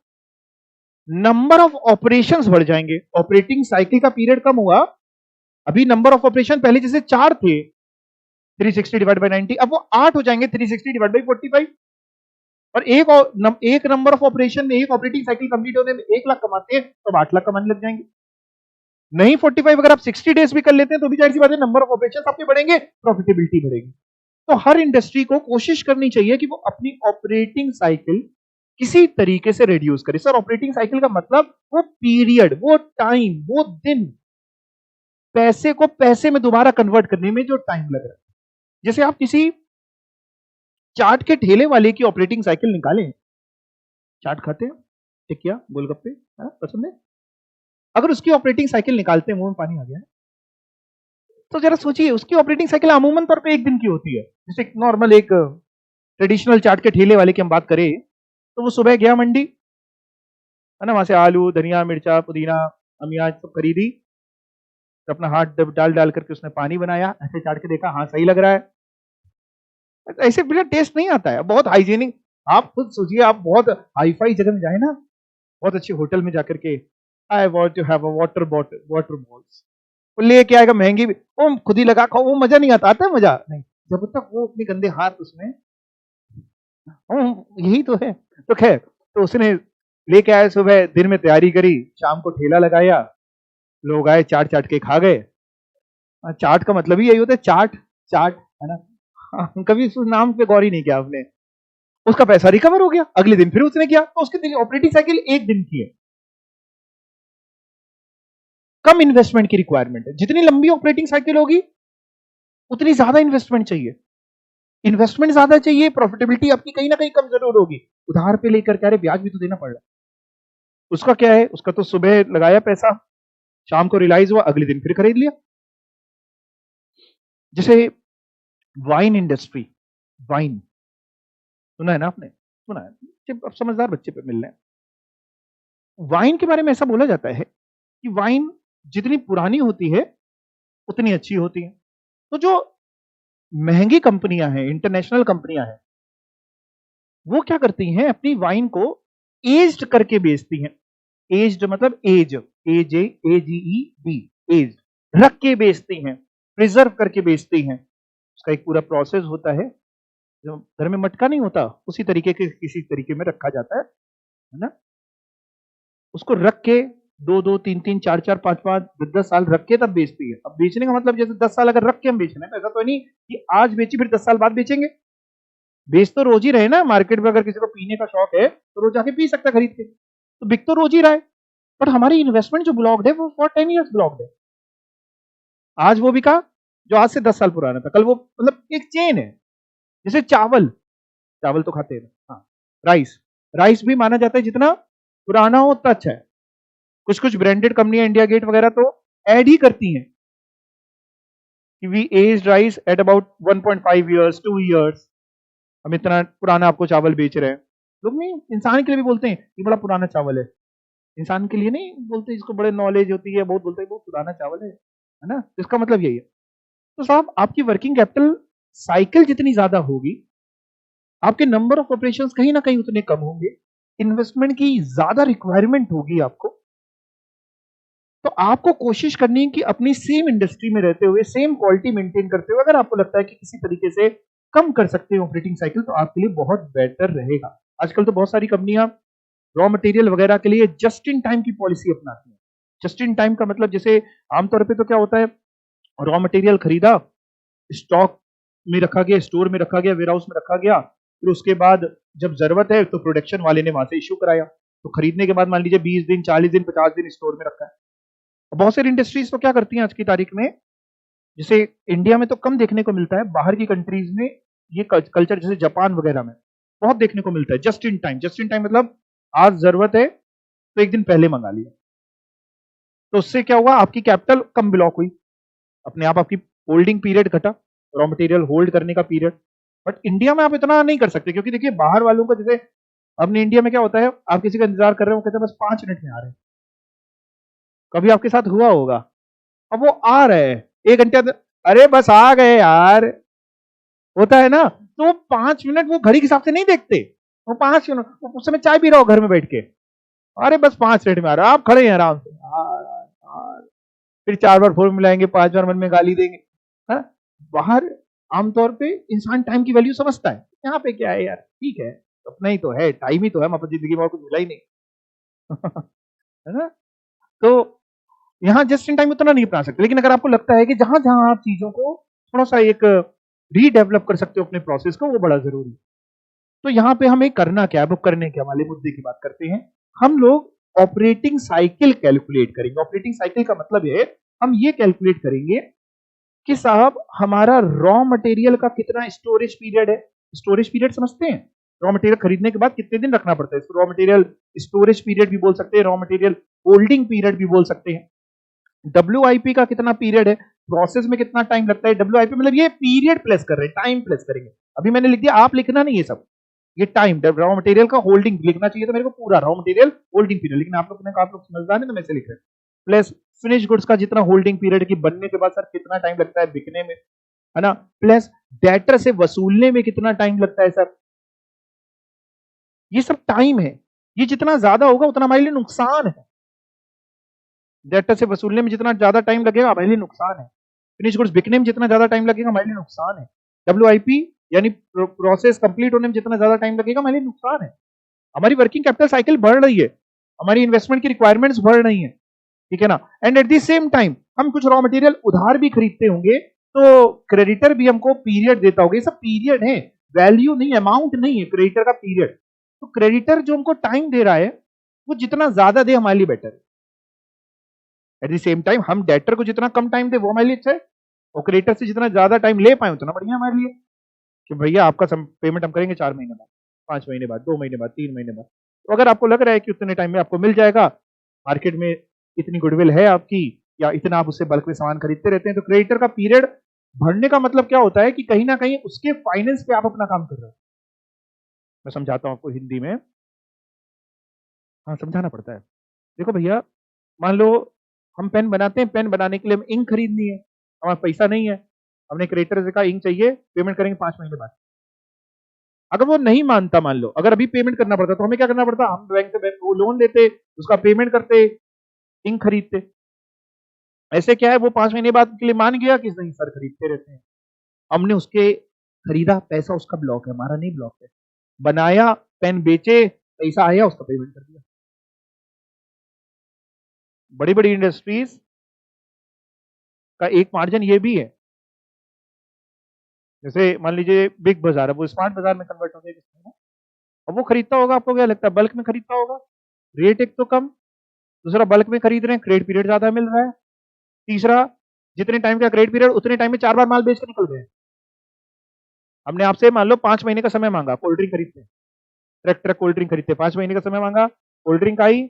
नंबर ऑफ ऑपरेशंस बढ़ जाएंगे। ऑपरेटिंग साइकिल का पीरियड कम हुआ, अभी नंबर ऑफ ऑपरेशन पहले जैसे 4 थे 360 डिवाइड बाई 90, अब वो 8 हो जाएंगे 360 डिवाइड बाई 45। और एक नंबर ऑफ ऑपरेशन में, एक ऑपरेटिंग साइकिल कंप्लीट होने में 1 लाख कमाते हैं तो 8 लाख कमाने लग जाएंगे। नहीं 45, अगर आप 60 डेज भी कर लेते हैं तो भी जाहिर सी बात है नंबर ऑफ ऑपरेशन आपके बढ़ेंगे, प्रॉफिटेबिलिटी बढ़ेगी। तो हर इंडस्ट्री को कोशिश करनी चाहिए कि वो अपनी ऑपरेटिंग साइकिल किसी तरीके से रिड्यूस करे। सर ऑपरेटिंग साइकिल का मतलब वो पीरियड, वो टाइम, वो दिन, पैसे को पैसे में दोबारा कन्वर्ट करने में जो टाइम लग रहा है। जैसे आप किसी चाट के ठेले वाले की ऑपरेटिंग साइकिल निकालें, चाट खाते हैं, टिकिया, गोलगप्पे, पसंद है, अगर उसकी ऑपरेटिंग साइकिल निकालते हैं, मुंह में पानी आ गया है, तो जरा सोचिए उसकी ऑपरेटिंग साइकिल अमूमन तौर पे 1 दिन की होती है। जैसे नॉर्मल एक ट्रेडिशनल चाट के ठेले वाले की हम बात करें, तो वो सुबह गया मंडी, है ना, वहां से आलू, धनिया, मिर्चा, पुदीना, अमियाज सब खरीदी, तो अपना हाथ डाल डाल करके उसने पानी बनाया, ऐसे चाट के देखा, हाँ सही लग रहा है, ऐसे बिना टेस्ट नहीं आता है, बहुत हाइजीनिक। आप खुद सोचिए, आप बहुत हाईफाई जगह में जाए ना, बहुत अच्छे होटल में जाकर के, I want to have a water bottle, water balls, वो लेके आएगा महंगी भी, वो खुद ही लगा खाओ, वो मजा नहीं आता। आता है मजा? नहीं, जब तक वो अपने गंदे हाथ उसमें, यही तो है। तो खैर, तो उसने लेके आया, सुबह दिन में तैयारी करी, शाम को ठेला लगाया, लोग आए, चाट चाट के खा गए। चाट का मतलब ही यही होता है, चाट चाट, है ना। कभी उस नाम पे गौर ही नहीं किया आपने। उसका पैसा रिकवर हो गया, अगले दिन फिर उसने किया, तो उसकी ऑपरेटिंग साइकिल 1 दिन की है। कम इन्वेस्टमेंट की रिक्वायरमेंट है। जितनी लंबी ऑपरेटिंग साइकिल होगी उतनी ज्यादा इन्वेस्टमेंट चाहिए, इन्वेस्टमेंट ज्यादा चाहिए, प्रॉफिटेबिलिटी आपकी कहीं ना कहीं कम जरूर होगी। उधार पे लेकर के, अरे ब्याज भी तो देना पड़ रहा है। उसका क्या है, उसका तो सुबह लगाया पैसा, शाम को रियलाइज हुआ, अगले दिन फिर खरीद लिया। जैसे वाइन इंडस्ट्री, वाइन सुना है ना आपने, सुना है, अब समझदार बच्चे पे मिल रहे हैं। वाइन के बारे में ऐसा बोला जाता है कि वाइन जितनी पुरानी होती है उतनी अच्छी होती है। तो जो महंगी कंपनियां हैं, इंटरनेशनल कंपनियां हैं, वो क्या करती हैं, अपनी वाइन को एज्ड करके बेचती हैं। एज्ड मतलब एज, AJAGED, एज्ड रख के बेचती हैं, प्रिजर्व करके बेचती हैं। उसका एक पूरा प्रोसेस होता है, जो घर में मटका नहीं होता उसी तरीके के किसी तरीके में रखा जाता है ना। उसको रख के 2-2, 3-3, 4-4, 5-5, 10-10 साल रख के तब बेचती है। अब बेचने का मतलब जैसे 10 साल अगर रख के हम बेच रहे हैं तो ऐसा तो नहीं कि आज बेची फिर 10 साल बाद बेचेंगे। बेच तो रोज ही रहे ना, मार्केट में अगर किसी को पीने का शौक है तो रोज जाके पी सकता है खरीद के, तो बिक तो रोज ही रहा है। बट हमारी इन्वेस्टमेंट जो ब्लॉक्ड है वो फॉर 10 ईयर्स ब्लॉक्ड है। आज वो बिका जो आज से 10 साल पुराना था, कल वो, मतलब एक चेन है। जैसे चावल, चावल तो खाते हैं, हाँ, राइस, राइस भी माना जाता है जितना पुराना हो उतना अच्छा है। कुछ कुछ ब्रांडेड कंपनियां, इंडिया गेट वगैरह तो ऐड ही करती हैं कि we aged rice at about 1.5 years, 2 years, हम इतना पुराना आपको चावल बेच रहे हैं। लोग नहीं, इंसान के लिए भी बोलते हैं ये बड़ा पुराना चावल है, इंसान के लिए नहीं बोलते, इसको बड़े नॉलेज होती है, बहुत बोलते हैं बहुत पुराना चावल है ना। इसका मतलब यही है। तो साहब आपकी वर्किंग कैपिटल साइकिल जितनी ज्यादा होगी, आपके नंबर ऑफ ऑपरेशंस कहीं ना कहीं उतने कम होंगे, इन्वेस्टमेंट की ज्यादा रिक्वायरमेंट होगी आपको। तो आपको कोशिश करनी है कि अपनी सेम इंडस्ट्री में रहते हुए, सेम क्वालिटी मेंटेन करते हुए, अगर आपको लगता है कि किसी तरीके से कम कर सकते हैं ऑपरेटिंग साइकिल, तो आपके लिए बहुत बेटर रहेगा। आजकल तो बहुत सारी कंपनियां रॉ मटेरियल वगैरह के लिए जस्ट इन टाइम की पॉलिसी अपनाती हैं। जस्ट इन टाइम का मतलब जैसे आमतौर पे तो क्या होता है, रॉ मटेरियल खरीदा, स्टॉक में रखा गया, स्टोर में रखा गया, वेयर हाउस में रखा गया, फिर उसके बाद जब जरूरत है तो प्रोडक्शन वाले ने वहां से इश्यू कराया, तो खरीदने के बाद मान लीजिए 20 दिन, 40 दिन, 50 दिन स्टोर में रखा है। बहुत सारी इंडस्ट्रीज तो क्या करती हैं आज की तारीख में, जैसे इंडिया में तो कम देखने को मिलता है, बाहर की कंट्रीज में ये कल्चर, जैसे जापान वगैरह में बहुत देखने को मिलता है, just in time. Just in time मतलब आज जरूरत है तो एक दिन पहले मंगा लिया, तो उससे क्या हुआ, आपकी कैपिटल कम ब्लॉक हुई, अपने आप आपकी होल्डिंग पीरियड घटा, रॉ मटेरियल होल्ड करने का पीरियड। बट इंडिया में आप इतना नहीं कर सकते, क्योंकि देखिए बाहर वालों को, जैसे अपने इंडिया में क्या होता है, आप किसी का इंतजार कर रहे हो, कहते हैं बस 5 मिनट में आ रहे हैं। कभी आपके साथ हुआ होगा, अब वो आ रहे हैं 1 घंटे, अरे बस आ गए यार, होता है ना। तो वो 5 मिनट वो घड़ी के हिसाब से नहीं देखते, वो 5 मिनट, उस समय चाय पी रहा हो घर में बैठ के, अरे बस 5 मिनट में आ रहा है, आप खड़े हैं आराम से, फिर 4 बार फोन मिलाएंगे, 5 बार मन में गाली देंगे, है। बाहर आमतौर पे इंसान टाइम की वैल्यू समझता है, यहाँ पे क्या है यार, ठीक है अपना ही तो है, टाइम ही तो है, मतलब जिंदगी में और कुछ मिला ही नहीं है ना। तो यहाँ जस्ट इन टाइम उतना नहीं अपना सकते, लेकिन अगर आपको लगता है कि जहां जहां आप चीजों को थोड़ा सा एक रीडेवलप कर सकते हो अपने प्रोसेस को, वो बड़ा जरूरी है। तो यहाँ पे हमें करना क्या है, वो करने के वाले मुद्दे की बात करते हैं। हम लोग ऑपरेटिंग साइकिल कैलकुलेट करेंगे। ऑपरेटिंग साइकिल का मतलब है हम ये कैलकुलेट करेंगे कि साहब हमारा रॉ मटेरियल का कितना स्टोरेज पीरियड है। स्टोरेज पीरियड समझते हैं, रॉ मटेरियल खरीदने के बाद कितने दिन रखना पड़ता है, इसको रॉ मटेरियल स्टोरेज पीरियड भी बोल सकते हैं, रॉ मटेरियल होल्डिंग पीरियड भी बोल सकते हैं। WIP का कितना पीरियड है, प्रोसेस में कितना टाइम लगता है। WIP मतलब ये पीरियड प्लस कर रहे हैं, टाइम प्लस करेंगे। अभी मैंने लिख दिया, आप लिखना नहीं है सब, ये टाइम, रॉ मटेरियल का होल्डिंग लिखना चाहिए तो मेरे को पूरा रॉ मटेरियल होल्डिंग पीरियड, लेकिन आप लोग ने कहा आप लोग समझदार है तो मैं से लिख रहे हैं, प्लस फिनिश गुड्स का जितना होल्डिंग पीरियड की बनने के बाद सर कितना टाइम लगता है बिकने में, है ना, प्लस डेटर से वसूलने में कितना टाइम लगता है सर, ये सब टाइम है। ये जितना ज्यादा होगा उतना हमारे लिए नुकसान है, डेटर से वसूलने में जितना ज्यादा टाइम लगेगा हमारे लिए नुकसान है, फिनिश गुड्स बिकने में जितना ज्यादा टाइम लगेगा हमारे लिए नुकसान है, WIP यानी प्रोसेस कंप्लीट होने में जितना ज्यादा टाइम लगेगा हमारे लिए नुकसान है। हमारी वर्किंग कैपिटल साइकिल बढ़ रही है, हमारी इन्वेस्टमेंट की रिक्वायरमेंट्स बढ़ रही हैं, ठीक है ना। And at the same time हम कुछ रॉ मटेरियल उधार भी खरीदते होंगे, तो क्रेडिटर भी हमको पीरियड देता होगा। ये सब पीरियड है, वैल्यू नहीं, अमाउंट नहीं है क्रेडिटर का, पीरियड। तो क्रेडिटर जो हमको टाइम दे रहा है वो जितना ज्यादा दे हमारे लिए बेटर है। एट द सेम टाइम हम डेटर को जितना कम टाइम दे वो हमारे लिए अच्छा है, और क्रेडिटर से जितना ज्यादा टाइम ले पाए उतना बढ़िया हमारे लिए, कि भैया आपका पेमेंट हम करेंगे 4 महीने बाद, 5 महीने बाद, 2 महीने बाद, 3 महीने बाद। तो अगर आपको लग रहा है कि उतने टाइम में आपको मिल जाएगा, मार्केट में इतनी गुडविल है आपकी, या इतना आप उससे बल्क में सामान खरीदते रहते हैं, तो क्रेडिटर का पीरियड बढ़ने का मतलब क्या होता है कि कहीं ना कहीं उसके फाइनेंस पे आप अपना काम कर रहे हो। मैं समझाता हूं आपको हिंदी में, हाँ समझाना पड़ता है। देखो भैया, मान लो हम पेन बनाते हैं, पेन बनाने के लिए हमें इंक खरीदनी है, हमारा पैसा नहीं है, हमने क्रेडिटर से कहा इंक चाहिए, पेमेंट करेंगे 5 महीने बाद। अगर वो नहीं मानता, मान लो अगर अभी पेमेंट करना पड़ता, तो हमें क्या करना पड़ता, हम बैंक से वो लोन लेते, उसका पेमेंट करते, इंक खरीदते। ऐसे क्या है, वो 5 महीने बाद के लिए मान गया कि नहीं सर खरीदते रहते हैं, हमने उसके खरीदा, पैसा उसका ब्लॉक है, हमारा नहीं ब्लॉक है, बनाया, पेन बेचे, पैसा आया, उसका पेमेंट कर दिया। बड़ी बड़ी इंडस्ट्रीज का एक मार्जिन ये भी है, जैसे मान लीजिए बिग बाजार है, वो स्मार्ट बाजार में कन्वर्ट हो गया किसमें ना, अब वो खरीदता होगा, आपको क्या लगता है, बल्क में खरीदता होगा, रेट एक तो कम, दूसरा बल्क में खरीद रहे हैं, क्रेडिट पीरियड ज्यादा मिल रहा है, तीसरा जितने टाइम का क्रेडिट पीरियड उतने टाइम में 4 बार माल बेच के निकल गए। हमने आपसे मान लो 5 महीने का समय मांगा, कोल्ड ड्रिंक खरीदते, ट्रक ट्रक कोल्ड ड्रिंक खरीदते, 5 महीने का समय मांगा, कोल्ड ड्रिंक आई,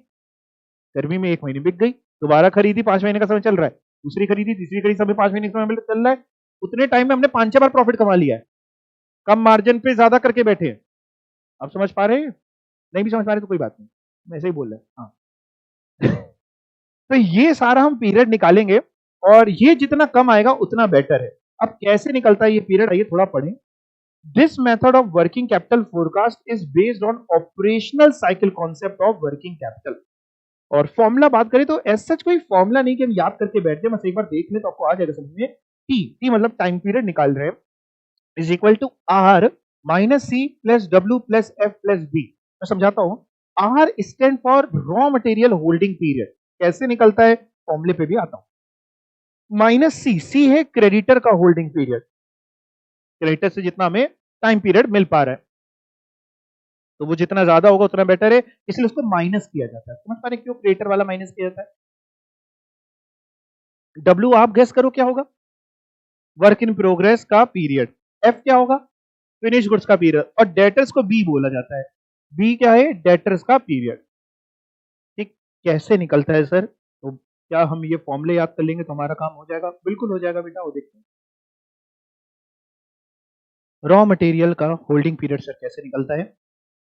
गर्मी में 1 महीने बिक गई, दोबारा खरीदी, 5 महीने का समय चल रहा है, दूसरी खरीदी, तीसरी खरीदी, सभी 5 महीने का समय चल रहा है, उतने टाइम में हमने 5-6 बार प्रॉफिट कमा लिया है, कम मार्जिन पे ज्यादा करके बैठे हैं। आप समझ पा रहे हैं? नहीं भी समझ पा रहे तो कोई बात नहीं, मैं ऐसे ही बोल रहा हूं। हाँ तो ये सारा हम पीरियड निकालेंगे, और ये जितना कम आएगा उतना बेटर है। अब कैसे निकलता है ये पीरियड, आइए थोड़ा पढ़ें। This method of working capital forecast is based on operational cycle concept of working capital. और फॉर्मूला बात करें तो एज सच कोई फॉर्मूला नहीं कि हम याद करके बैठ जाए, बस एक बार देख ले तो आपको आ जाएगा समझ में। टी टी मतलब टाइम पीरियड निकाल रहे हैं, is equal to R minus C plus W plus F plus B. मैं समझाता हूं, R stand for raw material holding period. कैसे निकलता है, फॉर्मूले पे भी आता हूं। माइनस सी, सी है क्रेडिटर का होल्डिंग पीरियड, क्रेडिटर से जितना हमें टाइम पीरियड मिल पा रहा है, तो वो जितना ज्यादा होगा उतना बेटर है, इसलिए उसको माइनस किया जाता है। समझ पा रहे क्यों क्रेडिटर वाला माइनस किया जाता है? डब्ल्यू आप गेस करो क्या होगा, वर्क इन प्रोग्रेस का पीरियड, एफ क्या होगा, फिनिश गुड्स का पीरियड, और डेटर्स को बी बोला जाता है। बी क्या है, डेटर्स का पीरियड। ठीक, कैसे निकलता है सर, तो क्या हम ये फॉर्मूले याद कर लेंगे तो हमारा काम हो जाएगा? बिल्कुल हो जाएगा बेटा, वो देखते हैं। रॉ मटेरियल का होल्डिंग पीरियड सर कैसे निकलता है,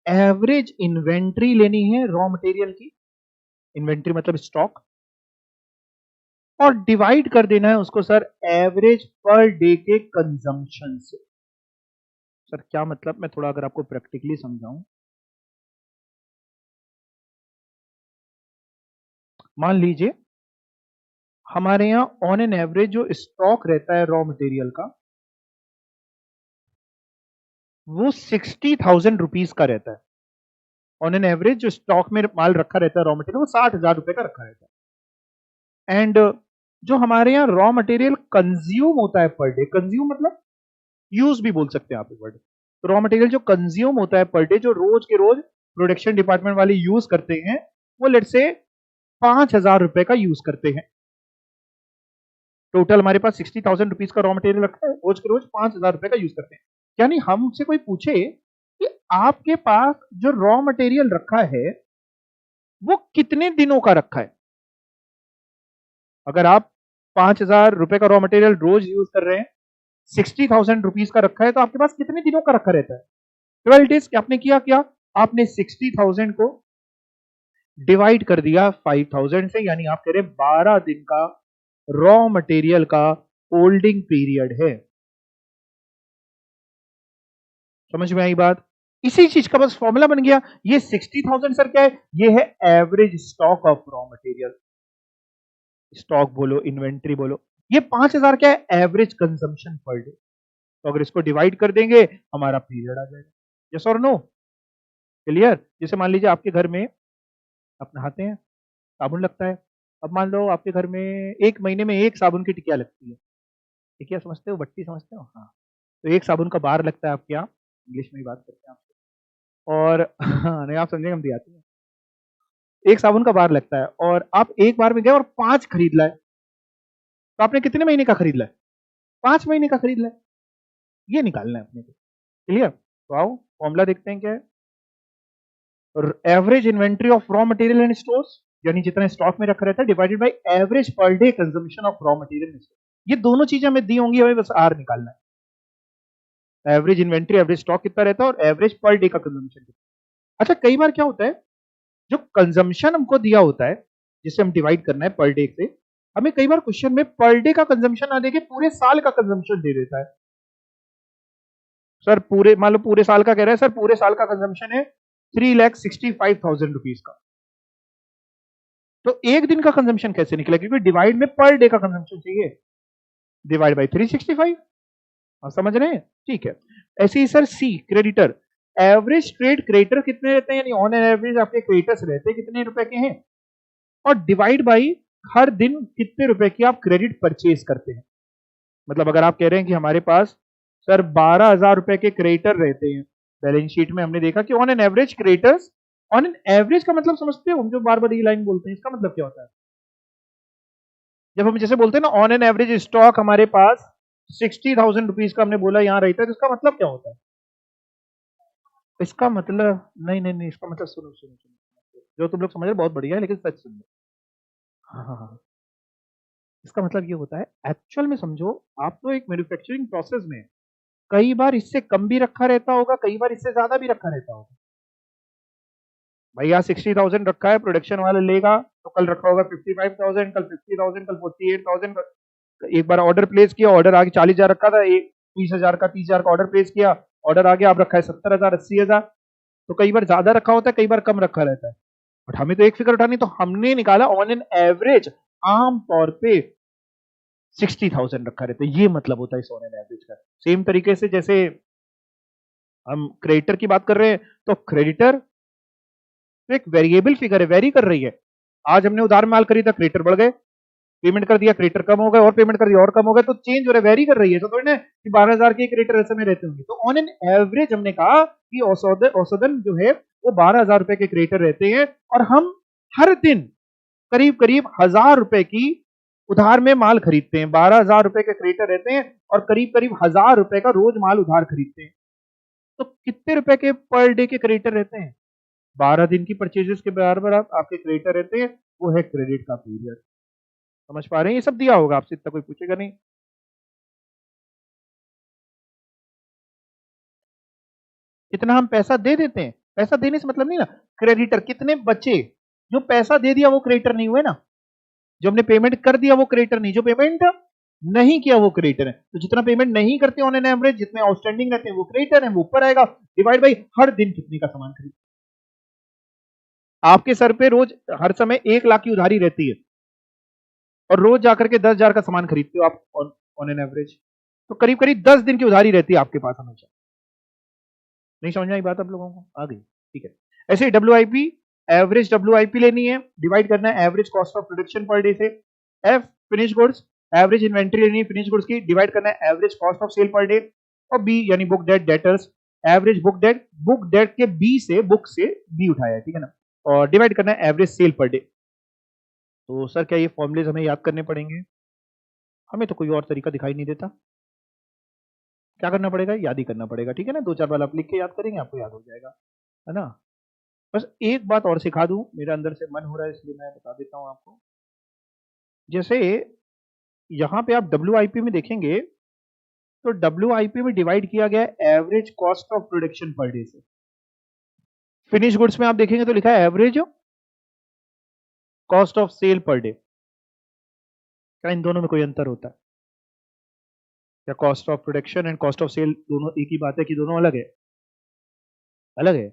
एवरेज इन्वेंट्री लेनी है रॉ मटेरियल की, इन्वेंट्री मतलब स्टॉक, और डिवाइड कर देना है उसको सर एवरेज पर डे के कंजम्पशन से। सर क्या मतलब, मैं थोड़ा अगर आपको प्रैक्टिकली समझाऊं, मान लीजिए हमारे यहां ऑन एन एवरेज जो स्टॉक रहता है रॉ मटेरियल का, वो 60,000 रुपीज का रहता है। ऑन एन एवरेज जो स्टॉक में माल रखा रहता है रॉ मटेरियल, वो 60,000 रुपए का रखा रहता है। एंड जो हमारे यहाँ रॉ मटेरियल कंज्यूम होता है पर डे, कंज्यूम मतलब यूज भी बोल सकते हैं आप वर्ड, तो रॉ मटेरियल जो कंज्यूम होता है पर डे, जो रोज के रोज प्रोडक्शन डिपार्टमेंट वाले यूज करते हैं, वो लेट से 5,000 रुपए का यूज करते हैं। टोटल हमारे पास 60,000 रुपीज का रॉ मटेरियल रखा है, रोज के रोज 5,000 रुपए का यूज करते हैं। यानी हमसे कोई पूछे कि आपके पास जो रॉ मटेरियल रखा है वो कितने दिनों का रखा है, अगर आप 5,000 रुपए का रॉ मटेरियल रोज यूज कर रहे हैं, 60,000 रुपीज का रखा है, तो आपके पास कितने दिनों का रखा रहता है? 12 डेज। आपने किया क्या, आपने 60,000 को डिवाइड कर दिया 5,000 से, यानी आप कह रहे 12 दिन का रॉ मटेरियल का होल्डिंग पीरियड है। समझ में आई बात? इसी चीज का बस फॉर्मूला बन गया। ये 60,000 सर क्या है, ये है average stock of raw material, stock बोलो इन्वेंट्री बोलो। ये 5,000 क्या है, एवरेज कंजम्पशन पर डे। तो अगर इसको डिवाइड कर देंगे हमारा पीरियड आ जाएगा। यस और नो, क्लियर? जैसे मान लीजिए आपके घर में आप नहाते हैं, साबुन लगता है, अब मान लो आपके घर में 1 महीने में एक साबुन की टिकिया लगती है। टिकिया समझते हो, बट्टी समझते हो? हाँ, तो एक साबुन का बार लगता है आपके यहाँ, इंग्लिश में ही बात करते हैं आपसे, और हाँ नहीं आप समझेंगे, हम दिखाते हैं। एक साबुन का बार लगता है और आप एक बार में गए और 5 खरीद लाए, तो आपने कितने महीने का खरीद लाए? 5 महीने का खरीद लाए। ये निकालना है अपने को। क्लियर? तो आओ फॉर्मूला देखते हैं क्या है। Average inventory of raw material and stores, यानी जितना स्टॉक में रखा रहता है, divided by average per day consumption of raw material and store. ये दोनों चीजें हमें दी होंगी, हमें बस आर निकालना है। एवरेज इन्वेंट्री, एवरेज स्टॉक कितना रहता है और एवरेज पर डे का कंजम्पशन कितना। अच्छा, कई बार क्या होता है, जो कंजम्पशन हमको दिया होता है जिसे हम डिवाइड करना है पर डे से, हमें कई बार क्वेश्चन में पर डे का कंजम्पशन ना देके पूरे साल का कंजम्पशन दे देता है। सर पूरे, मान लो पूरे साल का कह रहा है, सर पूरे साल का कंजम्पशन है 3,65,000 रुपीज का, तो एक दिन का कंजम्पशन कैसे निकला? क्योंकि डिवाइड में पर डे का कंजम्पशन चाहिए, डिवाइड बाय 365। आप समझ रहे हैं? ठीक है। ऐसे ही सर सी, क्रेडिटर, एवरेज ट्रेड क्रेडिटर कितने रहते हैं, यानी ऑन एन एवरेज आपके क्रेडिटर्स रहते हैं कितने रुपए के हैं, और डिवाइड बाई हर दिन कितने रुपए की आप क्रेडिट परचेज करते हैं। मतलब अगर आप कह रहे हैं कि हमारे पास सर 12,000 रुपए के क्रेडिटर रहते हैं, बैलेंस शीट में हमने देखा कि on an average creditors, on an average का मतलब समझते हो, हम जो बार बार ये लाइन बोलते हैं इसका मतलब क्या होता है? जब हम जैसे बोलते हैं ना ऑन एन एवरेज स्टॉक हमारे पास 60,000 रुपीज का हमने बोला यहां रहता है, तो इसका मतलब क्या होता है? इसका मतलब नहीं नहीं नहीं, इसका मतलब सुनो सुनो सुनो, जो तुम लोग समझ रहे हो बहुत बढ़िया है, लेकिन सच सुनो। हाँ हाँ हाँ, इसका मतलब ये होता है, एक्चुअल में समझो, आप तो एक मैन्युफैक्चरिंग प्रोसेस में कई बार इससे कम भी रखा रहता होगा, कई बार इससे ज्यादा भी रखा रहता होगा। भैया 60,000 रखा है, प्रोडक्शन वाला लेगा तो कल रखा होगा 55,000, कल 50,000, कल 48,000। एक बार ऑर्डर प्लेस किया, ऑर्डर आगे 40,000 रखा था, एक 20,000 का 30,000 का ऑर्डर प्लेस किया, ऑर्डर आ गया, अब रखा है 70,000 80,000। तो कई बार ज्यादा रखा होता है, कई बार कम रखा रहता है, बट हमें तो एक फिगर उठानी, तो हमने निकाला ऑन एन एवरेज आम तौर पे 60,000 रखा रहता है। ये मतलब होता है इस ऑन एन एवरेज का। सेम तरीके से जैसे हम क्रेडिटर की बात कर रहे हैं, तो क्रेडिटर तो एक वेरिएबल फिगर है, वेरी कर रही है। आज हमने उधार माल खरीदा, क्रेडिटर बढ़ गए, पेमेंट कर दिया, क्रेडिटर कम हो गए, और पेमेंट कर दिया और कम हो गए, तो चेंज हो रहा है, वेरी कर रही है। तो थोड़ी ना कि 12,000 के क्रेडिटर ऐसे में रहते होंगे। तो ऑन एन एवरेज हमने कहा कि औसतन जो है वो 12,000 रुपए के क्रेडिटर रहते हैं, और हम हर दिन करीब करीब 1,000 रुपए की उधार में माल खरीदते हैं। 12,000 रुपए के क्रेडिटर रहते हैं और करीब करीब 1,000 रुपए का रोज माल उधार खरीदते हैं। तो कितने रुपए के पर डे के क्रेडिटर रहते हैं? 12 दिन की परचेजेस के बराबर आपके क्रेडिटर रहते हैं, वो है क्रेडिट का पीरियड। समझ पा रहे हैं? ये सब दिया होगा आपसे, इतना कोई पूछेगा नहीं। कितना हम पैसा दे देते हैं, पैसा देने से मतलब नहीं ना, क्रेडिटर कितने बचे, जो पैसा दे दिया वो क्रेडिटर नहीं हुए ना, जो हमने पेमेंट कर दिया वो क्रेडिटर नहीं, जो पेमेंट नहीं किया वो क्रेडिटर है। तो जितना पेमेंट नहीं करते ऑन एन एवरेज, जितने आउटस्टैंडिंग रहते हैं वो क्रेडिटर है, वो ऊपर आएगा, डिवाइड बाई हर दिन कितने का सामान खरीद। आपके सर पे रोज हर समय 1,00,000 की उधारी रहती है, और रोज जाकर के 10,000 का सामान खरीदते हो आप ऑन एन एवरेज, तो करीब करीब 10 दिन की उधारी रहती है आपके पास हमेशा। नहीं समझ में आई बात आप लोगों को? आ गई? ठीक है। ऐसे ही डब्ल्यूआईपी, एवरेज डब्ल्यूआईपी लेनी है, डिवाइड करना है average cost of production per day से। F, finish goods, average inventory लेनी है फिनिश गुड्स की, डिवाइड करना है average cost of sale per day. और बी यानी book debt debtors, average book debt के बी से, बुक से बी उठाया है, ठीक है ना, और डिवाइड करना है एवरेज सेल पर डे। तो सर क्या ये फॉर्मूलेज हमें याद करने पड़ेंगे? हमें तो कोई और तरीका दिखाई नहीं देता। क्या करना पड़ेगा? याद ही करना पड़ेगा, ठीक है ना। 2-4 बार आप लिख के याद करेंगे, आपको याद हो जाएगा, है ना। बस एक बात और सिखा दूं, मेरा अंदर से मन हो रहा है इसलिए मैं बता देता हूं आपको। जैसे यहां पे आप डब्ल्यूआईपी में देखेंगे, तो डब्ल्यूआईपी में डिवाइड किया गया है average cost of production per day से। फिनिश गुड्स में आप देखेंगे तो लिखा है average cost of sale per day. क्या इन दोनों में कोई अंतर होता है? क्या cost of production and cost of sale दोनों एक ही बात है कि दोनों अलग है? अलग है,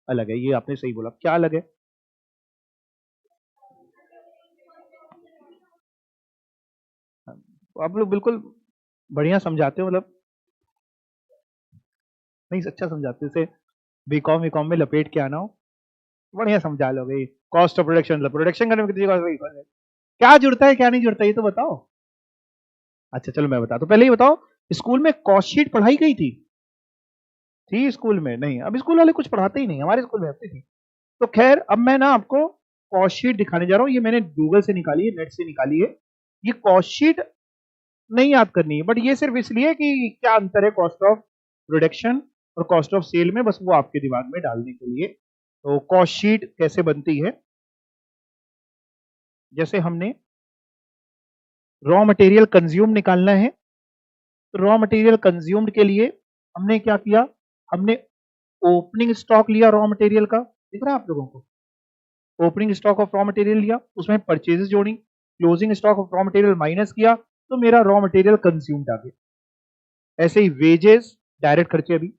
अलग है। ये आपने सही बोला। क्या अलग है? आप लोग बिल्कुल बढ़िया समझाते हो, मतलब नहीं अच्छा समझाते हो, जैसे बीकॉम में लपेट के आना हो, बढ़िया समझा लोगे। कॉस्ट ऑफ प्रोडक्शन, प्रोडक्शन करने में कितनी कॉस्ट, क्या जुड़ता है क्या नहीं जुड़ता ये तो बताओ। अच्छा चलो मैं बताता हूँ, पहले ये बताओ, स्कूल में कॉस्ट शीट पढ़ाई गई थी स्कूल में? नहीं, अब स्कूल वाले कुछ पढ़ाते ही नहीं, हमारे स्कूल में होती थी। तो खैर अब मैं ना आपको कॉस्ट शीट दिखाने जा रहा हूं। ये मैंने गूगल से निकाली है, नेट से निकाली है। ये कॉस्ट शीट नहीं याद करनी है, बट ये सिर्फ इसलिए कि क्या अंतर है कॉस्ट ऑफ प्रोडक्शन और कॉस्ट ऑफ सेल में, बस वो आपके दिमाग में डालने के लिए। तो कॉस्ट शीट कैसे बनती है, जैसे हमने रॉ मटेरियल कंज्यूम निकालना है, तो रॉ मटेरियल कंज्यूम्ड के लिए हमने क्या किया, हमने ओपनिंग स्टॉक लिया रॉ मटेरियल का, दिख रहा है आप लोगों को, opening stock of raw material लिया, उसमें परचेजेस जोड़ी, closing stock of raw material minus किया, तो मेरा रॉ मटेरियल कंज्यूम्ड आ गया। ऐसे ही वेजेस, डायरेक्ट खर्चे, अभी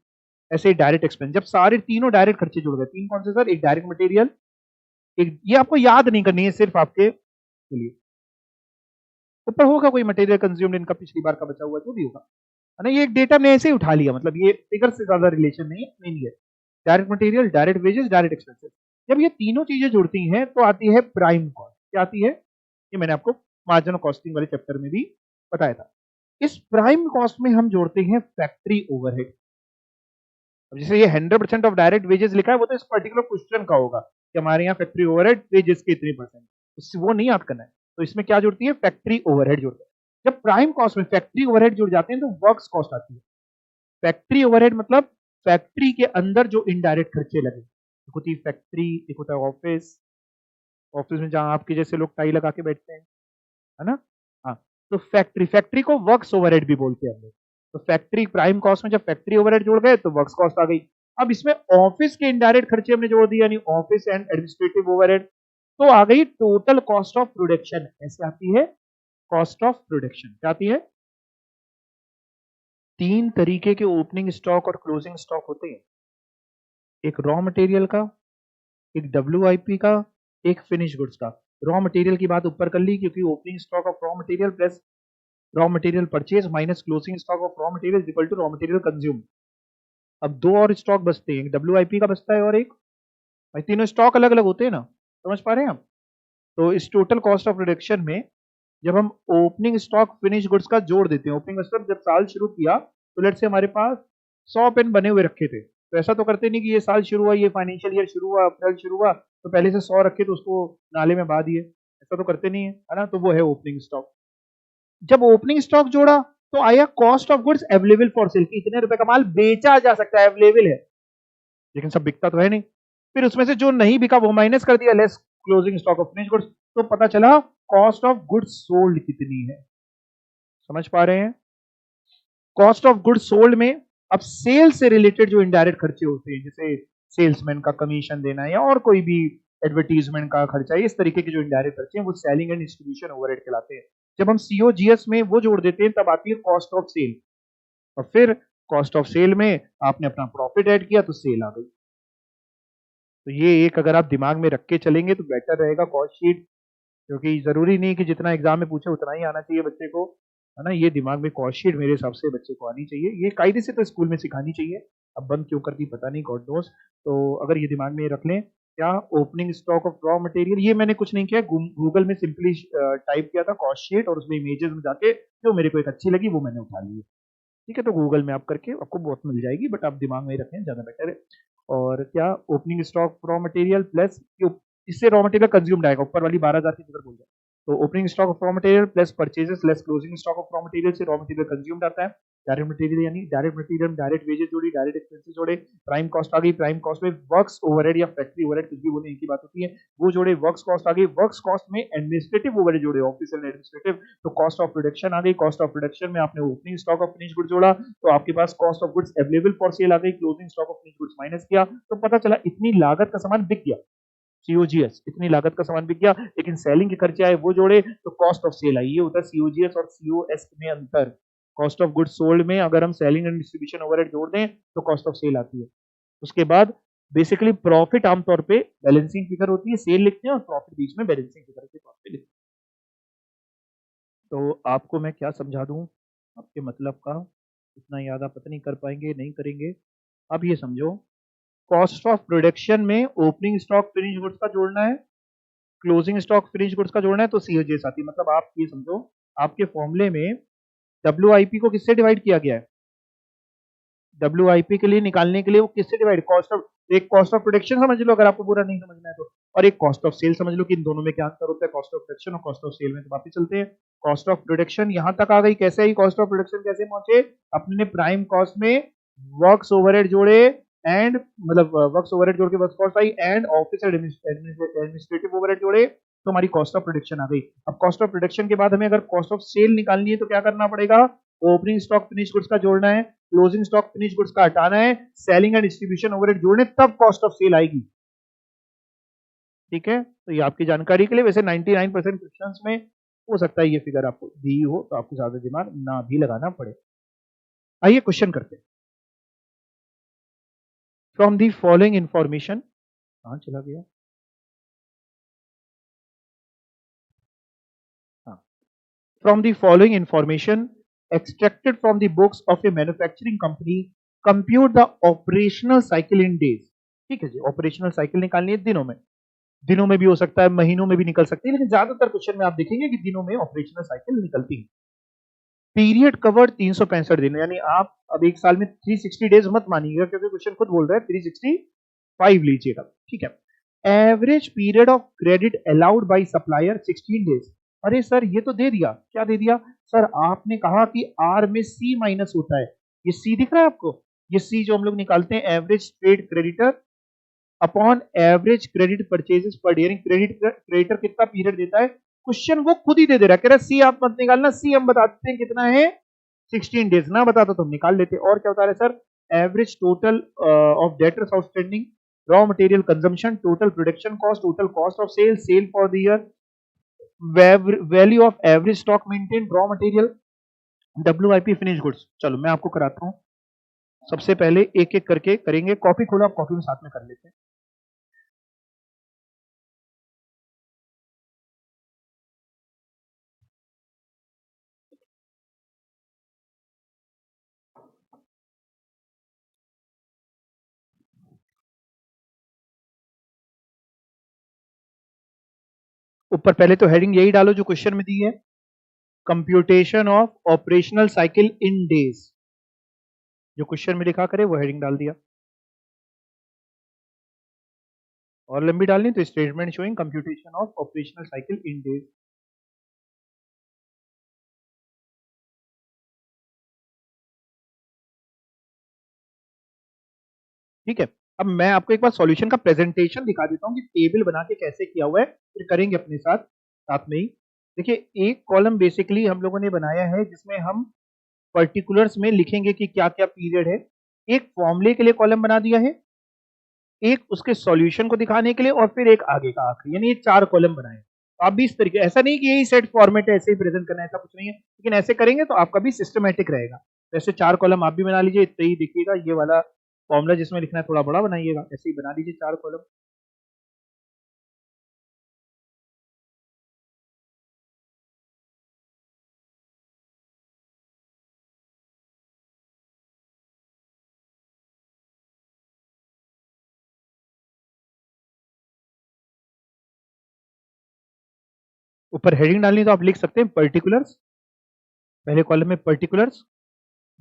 ऐसे ही डायरेक्ट एक्सपेंस, जब सारे तीनों डायरेक्ट खर्चे जुड़ गए, तीन कौन से सर, एक डायरेक्ट मटेरियल, एक, ये आपको याद नहीं करनी है, सिर्फ आपके लिए। ऊपर होगा कोई मटेरियल कंज्यूम्ड इनका पिछली बार का बचा हुआ जो भी होगा, है ना, ये एक डेटा में ऐसे ही उठा लिया, मतलब ये फिगर से ज्यादा रिलेशन नहीं है, मेन ये direct material, direct wages, direct expenses. जब ये तीनों चीजें जुड़ती हैं तो आती है प्राइम कॉस्ट। क्या आती है, ये मैंने आपको मार्जिन ऑफ कॉस्टिंग वाले चैप्टर में भी बताया था। इस प्राइम कॉस्ट में हम जोड़ते हैं फैक्ट्री ओवरहेड। अब जैसे ये 100% ऑफ डायरेक्ट वेजेस लिखा है, वो तो इस पर्टिकुलर क्वेश्चन का होगा कि हमारे यहाँ फैक्ट्री ओवरहेड वेजेस के इतने %, उससे वो नहीं याद करना है। तो इसमें क्या जुड़ती है, फैक्ट्री ओवरहेड जुड़ता है। जब प्राइम कॉस्ट में फैक्ट्री ओवरहेड जुड़ जाते हैं तो वर्क्स कॉस्ट आती है। फैक्ट्री ओवरहेड मतलब फैक्ट्री के अंदर जो इनडायरेक्ट खर्चे लगे, एक होती है फैक्ट्री, एक होता है ऑफिस, ऑफिस में जहां आपके जैसे लोग टाई लगा के बैठते हैं, है ना, हाँ, तो फैक्ट्री को वर्क्स ओवरहेड भी बोलते हैं हम लोग। तो फैक्ट्री प्राइम कॉस्ट में जब फैक्ट्री ओवरहेड जुड़ गए तो वर्क्स कॉस्ट आ गई। अब इसमें ऑफिस के इनडायरेक्ट खर्चे हमने जोड़ दिए, यानी ऑफिस एंड एडमिनिस्ट्रेटिव ओवरहेड, तो आ गई टोटल कॉस्ट ऑफ प्रोडक्शन। ऐसे आती है कॉस्ट ऑफ प्रोडक्शन, क्या आती है, तीन तरीके के ओपनिंग स्टॉक और क्लोजिंग स्टॉक होते हैं, एक रॉ मटेरियल का, एक WIP का, एक फिनिश गुड्स का। रॉ मटेरियल की बात ऊपर कर ली, क्योंकि opening stock of raw material plus raw material purchase minus closing stock of raw material equal to raw material consume. अब दो और स्टॉक बचते हैं, एक WIP का बचता है और एक, भाई तीनों स्टॉक अलग अलग होते हैं ना, समझ पा रहे हैं आप। तो इस टोटल कॉस्ट ऑफ प्रोडक्शन में जब हम ओपनिंग स्टॉक फिनिश गुड्स का जोड़ देते हैं, ओपनिंग मतलब जब साल शुरू किया तो लेट से हमारे पास 100 पेन बने हुए रखे थे, तो ऐसा तो करते नहीं कि ये साल शुरू हुआ, ये फाइनेंशियल ईयर शुरू हुआ, अप्रैल शुरू हुआ तो पहले से 100 रखे तो उसको नाले में बहा दिए, ऐसा तो करते नहीं है ना, तो वो है ओपनिंग स्टॉक। जब ओपनिंग स्टॉक जोड़ा तो आया cost of goods available for cell, इतने रुपए का माल बेचा जा सकता है, अवेलेबल है, लेकिन सब बिकता तो है नहीं। फिर उसमें से जो नहीं बिका वो माइनस कर दिया, less closing stock of finish goods, तो पता चला कॉस्ट ऑफ गुड्स सोल्ड कितनी है। समझ पा रहे हैं, कॉस्ट ऑफ गुड्स सोल्ड में अब सेल से रिलेटेड जो इनडायरेक्ट खर्चे होते हैं, जैसे सेल्समैन का कमीशन देना या और कोई भी एडवर्टीजमेंट का खर्चा, इस तरीके के जो इनडायरेक्ट खर्चे हैं वो सेलिंग एंड डिस्ट्रीब्यूशन ओवरहेड कहलाते हैं। जब हम COGS में वो जोड़ देते हैं तब आती है कॉस्ट ऑफ सेल, और फिर कॉस्ट ऑफ सेल में आपने अपना प्रॉफिट ऐड किया तो सेल आ गई। तो ये एक अगर आप दिमाग में रख के चलेंगे तो बेटर रहेगा कॉस्ट शीट, क्योंकि जरूरी नहीं कि जितना एग्जाम में पूछे उतना ही आना चाहिए बच्चे को, है ना। ये दिमाग में कॉस्ट शीट मेरे हिसाब से बच्चे को आनी चाहिए, ये कायदे से तो स्कूल में सिखानी चाहिए, अब बंद क्यों करती पता नहीं, गॉड नोस। तो अगर ये दिमाग में रख लें, क्या opening stock of raw material, ये मैंने कुछ नहीं किया, गूगल में सिंपली टाइप किया था कॉस्ट शीट और उसमें इमेजेस में जाके जो मेरे को एक अच्छी लगी वो मैंने उठा ली है, ठीक है। तो गूगल में आप करके आपको बहुत मिल जाएगी, बट आप दिमाग में रखें ज्यादा बेटर है। और क्या, opening stock raw material plus, इससे रॉ मटेरियल कंज्यूम्ड आएगा, ऊपर वाली 12,000 की फिगर बोल जाए, तो opening stock of raw material plus purchases less closing stock of raw material से रॉ मटेरियल कंज्यूम्ड आता है। डायरेक्ट मटेरियल यानी डायरेक्ट मटेरियल डायरेक्ट वेजेस जोड़ी, डायरेक्ट एक्सपेंसेस जोड़े, प्राइम कॉस्ट आ गई, प्राइम कॉस्ट में वर्क्स ओवरहेड या फैक्ट्री ओवरहेड कुछ भी बोले एक ही बात होती है, वो जोड़े, वर्क्स कॉस्ट आ गई, वर्क्स कॉस्ट में एडमिनिस्ट्रेटिव ओवरहेड जोड़े, ऑफिस एंड एडमिनिस्ट्रेटिव, तो कॉस्ट ऑफ प्रोडक्शन आ गई, कॉस्ट ऑफ प्रोडक्शन में आपने opening stock of finish goods जोड़ा तो आपके पास cost of goods available for sale आ गई, closing stock of finish goods minus किया तो पता चला इतनी लागत का सामान बिक गया, COGS, इतनी लागत का सामान बिक गया, लेकिन सेलिंग के खर्चे आए वो जोड़े तो कॉस्ट ऑफ सेल आई। ये होता है COGS और COS में अंतर। कॉस्ट ऑफ गुड्स सोल्ड में अगर हम सेलिंग एंड डिस्ट्रीब्यूशन ओवरहेड जोड़ दें तो कॉस्ट ऑफ सेल आती है। उसके बाद बेसिकली प्रॉफिट आमतौर पे बैलेंसिंग फिगर होती है, सेल लिखते हैं और प्रॉफिट बीच में बैलेंसिंग फिगर के तौर पे लिखते हैं। तो आपको मैं क्या समझा दूं आपके मतलब का, इतना याद आप पता नहीं कर पाएंगे नहीं करेंगे। अब ये समझो, कॉस्ट ऑफ प्रोडक्शन में ओपनिंग स्टॉक फिनिश गुड्स का जोड़ना है, क्लोजिंग स्टॉक फिनिश गुड्स का जोड़ना है, तो COGS आती है। मतलब आप ये समझो, आपके फॉर्मूले में WIP को किससे डिवाइड किया गया है, WIP के लिए निकालने के लिए वो किससे डिवाइड, कॉस्ट ऑफ, एक कॉस्ट ऑफ प्रोडक्शन समझ लो अगर आपको पूरा नहीं समझना है तो, और एक कॉस्ट ऑफ सेल समझ लो कि इन दोनों में क्या अंतर होता है, कॉस्ट ऑफ प्रोडक्शन और कॉस्ट ऑफ सेल में। तो वापस चलते हैं, कॉस्ट ऑफ प्रोडक्शन यहां तक आ गई। कैसे आई कॉस्ट ऑफ प्रोडक्शन, कैसे पहुंचे, अपने प्राइम कॉस्ट में वर्क्स ओवरहेड जोड़े एंड मतलब वर्क्स ओवरहेड जोड़ के works cost I and office administrative overhead जोड़े, तो हमारी कॉस्ट ऑफ प्रोडक्शन आ गई। अब कॉस्ट ऑफ प्रोडक्शन के बाद हमें अगर कॉस्ट ऑफ सेल निकालनी है तो क्या करना पड़ेगा, ओपनिंग स्टॉक फिनिश गुड्स का जोड़ना है, क्लोजिंग स्टॉक फिनिश गुड्स का हटाना है, सेलिंग एंड डिस्ट्रीब्यूशन ओवरहेड जोड़ने, तब कॉस्ट ऑफ सेल आएगी। ठीक है, तो ये आपकी जानकारी के लिए। वैसे 99% क्वेश्चंस में हो सकता है ये फिगर आपको दी हो तो आपको ज्यादा दिमाग ना भी लगाना पड़े। आइए क्वेश्चन करते हैं। फ्रॉम दी फॉलोइंग इंफॉर्मेशन, कहां चला गया, हाँ, from the following information extracted from the books of a manufacturing company, compute the operational cycle in days। ठीक है जी, ऑपरेशनल साइकिल निकालनी है दिनों में। दिनों में भी हो सकता है, महीनों में भी निकल सकती है, लेकिन ज्यादातर क्वेश्चन में आप देखेंगे कि दिनों में ऑपरेशनल साइकिल निकलती है। पीरियड कवर्ड 365 दिन, यानी आप अब एक साल में 360 डेज मत मानिएगा, क्योंकि क्वेश्चन खुद बोल रहा है 365 लीजिएगा। ठीक है, average period of credit allowed by supplier 16 days. अरे सर ये तो दे दिया, क्या दे दिया सर, आपने कहा कि आर में सी माइनस होता है, ये सी दिख रहा है आपको, ये सी जो हम लोग निकालते हैं average trade creditor upon average credit purchases per day, credit creditor कितना पीरियड देता है, क्वेश्चन वो खुद ही दे रहा है, कह रहा है सी आप मत निकालना, सी हम बता देते हैं कितना है 16 डेज, ना बताता तो हम निकाल लेते। और क्या बता रहे sir, average total of debtors outstanding, raw material consumption, total production cost, total cost of sale, sale for the year, value of average stock maintain, raw material, WIP finish goods. चलो मैं आपको कराता हूं, सबसे पहले एक एक करके करेंगे। कॉपी खोलो, आप कॉपी में साथ में कर लेते हैं। ऊपर पहले तो हेडिंग यही डालो जो क्वेश्चन में दी है, computation of operational cycle in days, जो क्वेश्चन में लिखा करे वो हेडिंग डाल दिया। और लंबी डालनी तो statement showing computation of operational cycle in days. ठीक है, अब मैं आपको एक बार सॉल्यूशन का प्रेजेंटेशन दिखा देता हूं कि टेबल बना के कैसे किया हुआ है, फिर करेंगे अपने साथ साथ में ही। देखिए एक कॉलम बेसिकली हम लोगों ने बनाया है जिसमें हम पर्टिकुलर्स में लिखेंगे कि क्या क्या पीरियड है, एक फॉर्मूले के लिए कॉलम बना दिया है, एक उसके सॉल्यूशन को दिखाने के लिए, और फिर एक आगे का आखिरी, यानी ये 4 कॉलम बनाए। तो आप भी इस तरीके, ऐसा नहीं कि यही सेट फॉर्मेट है ऐसे ही प्रेजेंट करना है, ऐसा कुछ नहीं है, लेकिन ऐसे करेंगे तो आपका भी सिस्टमेटिक रहेगा। वैसे 4 कॉलम आप भी बना लीजिए, इतना ही देखिएगा, ये वाला फॉर्मूला जिसमें लिखना है थोड़ा बड़ा बनाइएगा, ऐसे ही बना लीजिए 4 कॉलम। ऊपर हेडिंग डालनी तो आप लिख सकते हैं पर्टिकुलर्स, पहले कॉलम में पर्टिकुलर्स,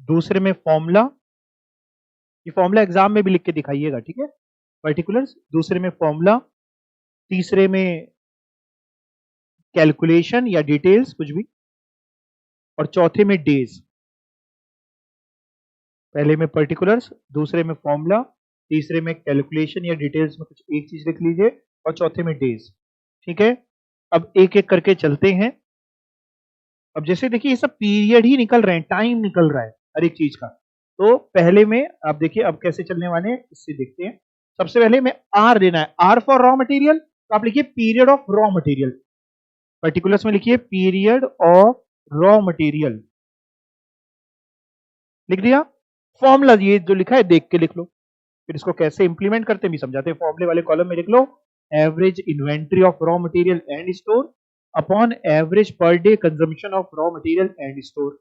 दूसरे में फॉर्मूला, ये फॉर्मूला एग्जाम में भी लिख के दिखाइएगा, ठीक है, पर्टिकुलर्स, दूसरे में फॉर्मूला, तीसरे में कैलकुलेशन या डिटेल्स कुछ भी, और चौथे में डेज। पहले में पर्टिकुलर्स, दूसरे में फॉर्मूला, तीसरे में कैलकुलेशन या डिटेल्स में कुछ एक चीज लिख लीजिए, और चौथे में डेज। ठीक है, अब एक एक करके चलते हैं। अब जैसे देखिए ये सब पीरियड ही निकल रहे हैं, टाइम निकल रहा है हर एक चीज का। तो पहले में आप देखिए अब कैसे चलने वाले हैं, इससे देखते हैं। सबसे पहले में आर लेना है, आर फॉर रॉ मटेरियल, तो आप लिखिए period of raw material, particulars में लिखिए पीरियड ऑफ रॉ मटेरियल, लिख दिया। फॉर्मूला ये जो लिखा है देख के लिख लो, फिर इसको कैसे इंप्लीमेंट करते हैं भी समझाते हैं। फॉर्मूले वाले कॉलम में लिख लो average inventory of raw material and store upon average per day consumption of raw material and store.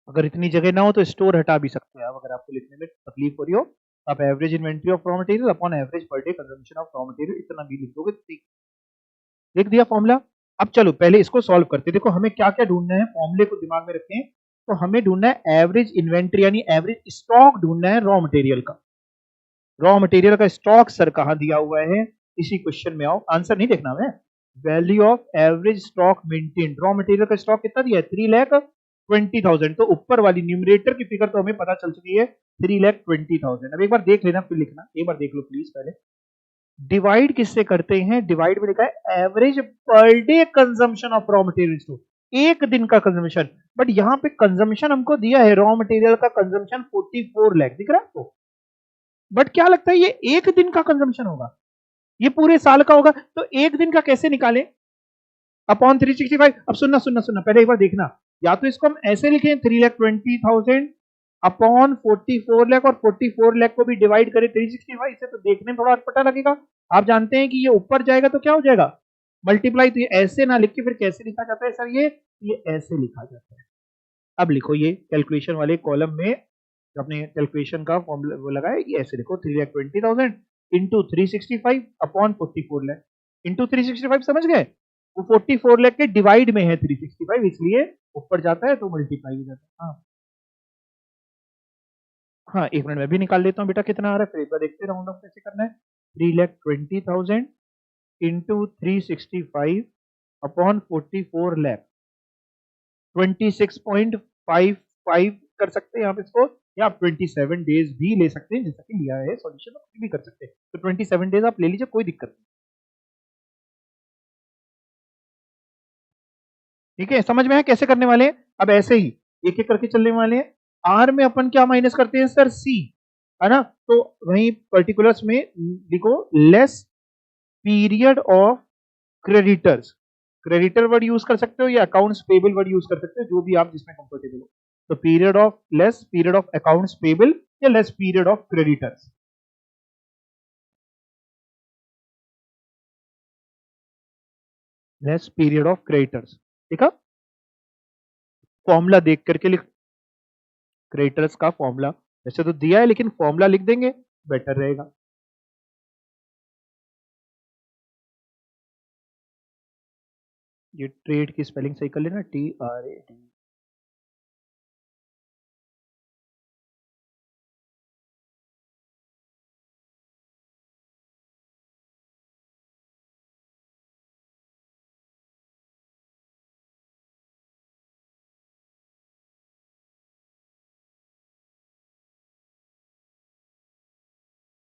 अगर इतनी जगह ना हो तो स्टोर हटा भी सकते हैं आप, अगर आपको लिखने में तकलीफ हो रही हो आप average inventory of raw material upon average per day consumption of raw material इतना भी लिख दोगे, लिख दिया फॉर्मूला। अब चलो पहले इसको सॉल्व करते हैं। देखो हमें क्या क्या ढूंढना है, फॉर्मूले को दिमाग में रखें। तो हमें ढूंढना है एवरेज इन्वेंट्री यानी एवरेज स्टॉक ढूंढना है रॉ मटेरियल का। रॉ मटेरियल का स्टॉक सर कहां दिया हुआ है, इसी क्वेश्चन में आओ, आंसर नहीं देखना है। Value of average stock maintain, raw material का स्टॉक कितना दिया है 3,20,000। तो ऊपर वाली न्यूमरेटर की फिगर तो हमें पता चल चुकी है 3,20,000। अब एक बार देख लेना फिर लिखना, एक बार देख लो प्लीज। पहले डिवाइड किससे करते हैं, डिवाइड में लिखा है average per day consumption of raw material store, एक दिन का कंजम्पशन। बट यहां पे कंजम्पशन हमको दिया है रॉ मटेरियल का कंजम्पशन 44 लाख, दिख रहा है आपको। बट क्या लगता है ये एक दिन का कंजम्पशन होगा, ये पूरे साल का होगा, तो एक दिन का कैसे निकालें अपॉन 365। अब सुनना सुनना सुनना, पहले एक बार देखना, या तो इसको हम ऐसे लिखें 3,20,000 अपॉन 44 लाख, और 44 लाख को भी डिवाइड करें 365 से, तो देखने में थोड़ा अटपटा लगेगा। आप जानते हैं कि ये ऊपर जाएगा तो क्या हो जाएगा मल्टीप्लाई। तो ये ऐसे ना लिख के फिर कैसे लिखा जाता है सर, ये ऐसे लिखा जाता है। अब लिखो ये कैलकुलेशन वाले कॉलम में अपने कैलकुलेशन का फॉर्मूला वो लगाए, ये ऐसे लिखो 3,20,000 इंटू 365 अपॉन 44 लाख इंटू 365। समझ गए, वो 44 लाख के डिवाइड में है 365, इसलिए ऊपर जाता है तो मल्टीप्लाई हो जाता है। हाँ हाँ, एक मिनट में भी निकाल लेता हूँ बेटा कितना आ रहा है, फिर एक बार देखते राउंड ऑफ कैसे करना है। 3,20,000 इंटू 365 अपॉन 44 लाख 26.55 कर सकते हैं यहाँ पे इसको, या आप 27 डेज भी ले सकते हैं, जैसा कि लिया है सॉल्यूशन तो भी कर सकते हैं। तो 27 डेज आप ले लीजिए, कोई दिक्कत नहीं। ठीक है, समझ में है कैसे करने वाले हैं। अब ऐसे ही एक एक करके चलने वाले हैं। आर में अपन क्या माइनस करते हैं सर, सी, है ना। तो वहीं पर्टिकुलर्स में लिखो less period of creditors. Creditor word use कर सकते हो या अकाउंट्स पेबल वर्ड यूज कर सकते हो, जो भी आप जिसमें कंफर्टेबल हो। तो period of less period of accounts payable या less period of creditors. Less period of creditors, ठीक है। फॉर्मूला देख करके लिख, क्रेडिटर्स का फॉर्मूला वैसे तो दिया है लेकिन फॉर्मूला लिख देंगे बेटर रहेगा। ये ट्रेड की स्पेलिंग सही कर लेना, TRAD।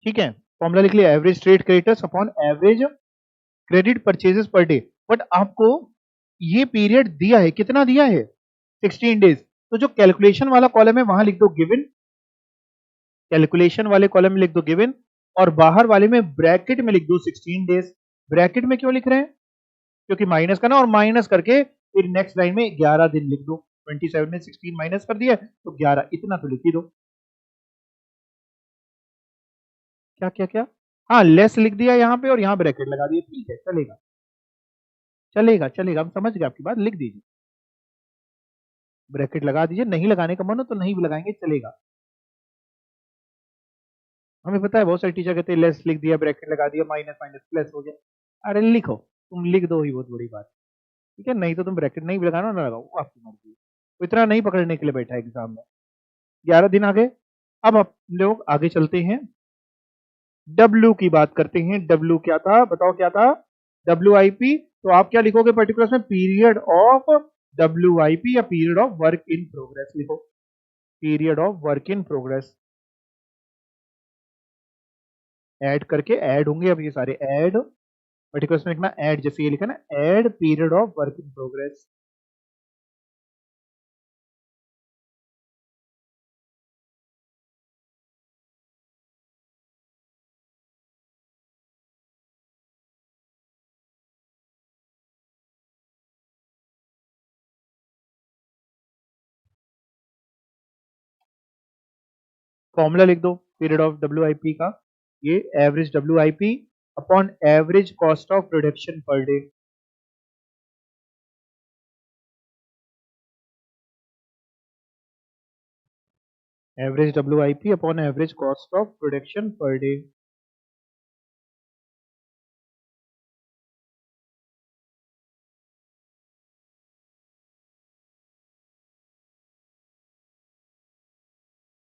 ठीक है, फॉर्मूला लिख लिया, average trade creditors upon average credit purchases per day. But आपको ये पीरियड दिया है, कितना दिया है 16 डेज। तो जो कैलकुलेशन वाला कॉलम है वहां लिख दो गिवन, कैलकुलेशन वाले कॉलम में लिख दो गिवन, और बाहर वाले में ब्रैकेट में लिख दो 16 डेज। ब्रैकेट में क्यों लिख रहे हैं, क्योंकि माइनस करना, और माइनस करके फिर नेक्स्ट लाइन में 11 दिन लिख दो। 27 में 16 माइनस कर दिया तो 11, इतना तो लिख ही दो। क्या क्या क्या, हाँ लेस लिख दिया यहाँ पे और यहाँ ब्रैकेट लगा दिया, ठीक है चलेगा, चलेगा चलेगा, हम समझ गए आपकी बात, लिख दीजिए, ब्रैकेट लगा दीजिए। नहीं लगाने का मन हो तो नहीं भी लगाएंगे चलेगा। हमें पता है बहुत सारे टीचर कहते हैं लेस लिख दिया ब्रैकेट लगा दिया माइनस माइनस प्लस हो गया। अरे लिखो, तुम लिख दो ही बहुत बड़ी बात, ठीक है। नहीं तो तुम ब्रैकेट नहीं भी लगाना ना लगाओ, वो आपकी मर्जी है। तो इतना नहीं पकड़ने के लिए बैठा है एग्जाम में। 11 दिन आ गए। अब आप लोग आगे चलते हैं, डब्ल्यू की बात करते हैं। डब्ल्यू क्या था बताओ, क्या था WIP। तो आप क्या लिखोगे पर्टिकुलर में, पीरियड ऑफ WIP या period of work in progress लिखो, period of work in progress. Add करके ऐड होंगे अब ये सारे, ऐड पर्टिकुलर में लिखना ऐड, जैसे ये लिखा ना add period of work in progress. Formula लिख दो पीरियड ऑफ WIP का, ये average WIP upon average cost of production per day. Average WIP upon average cost of production per day.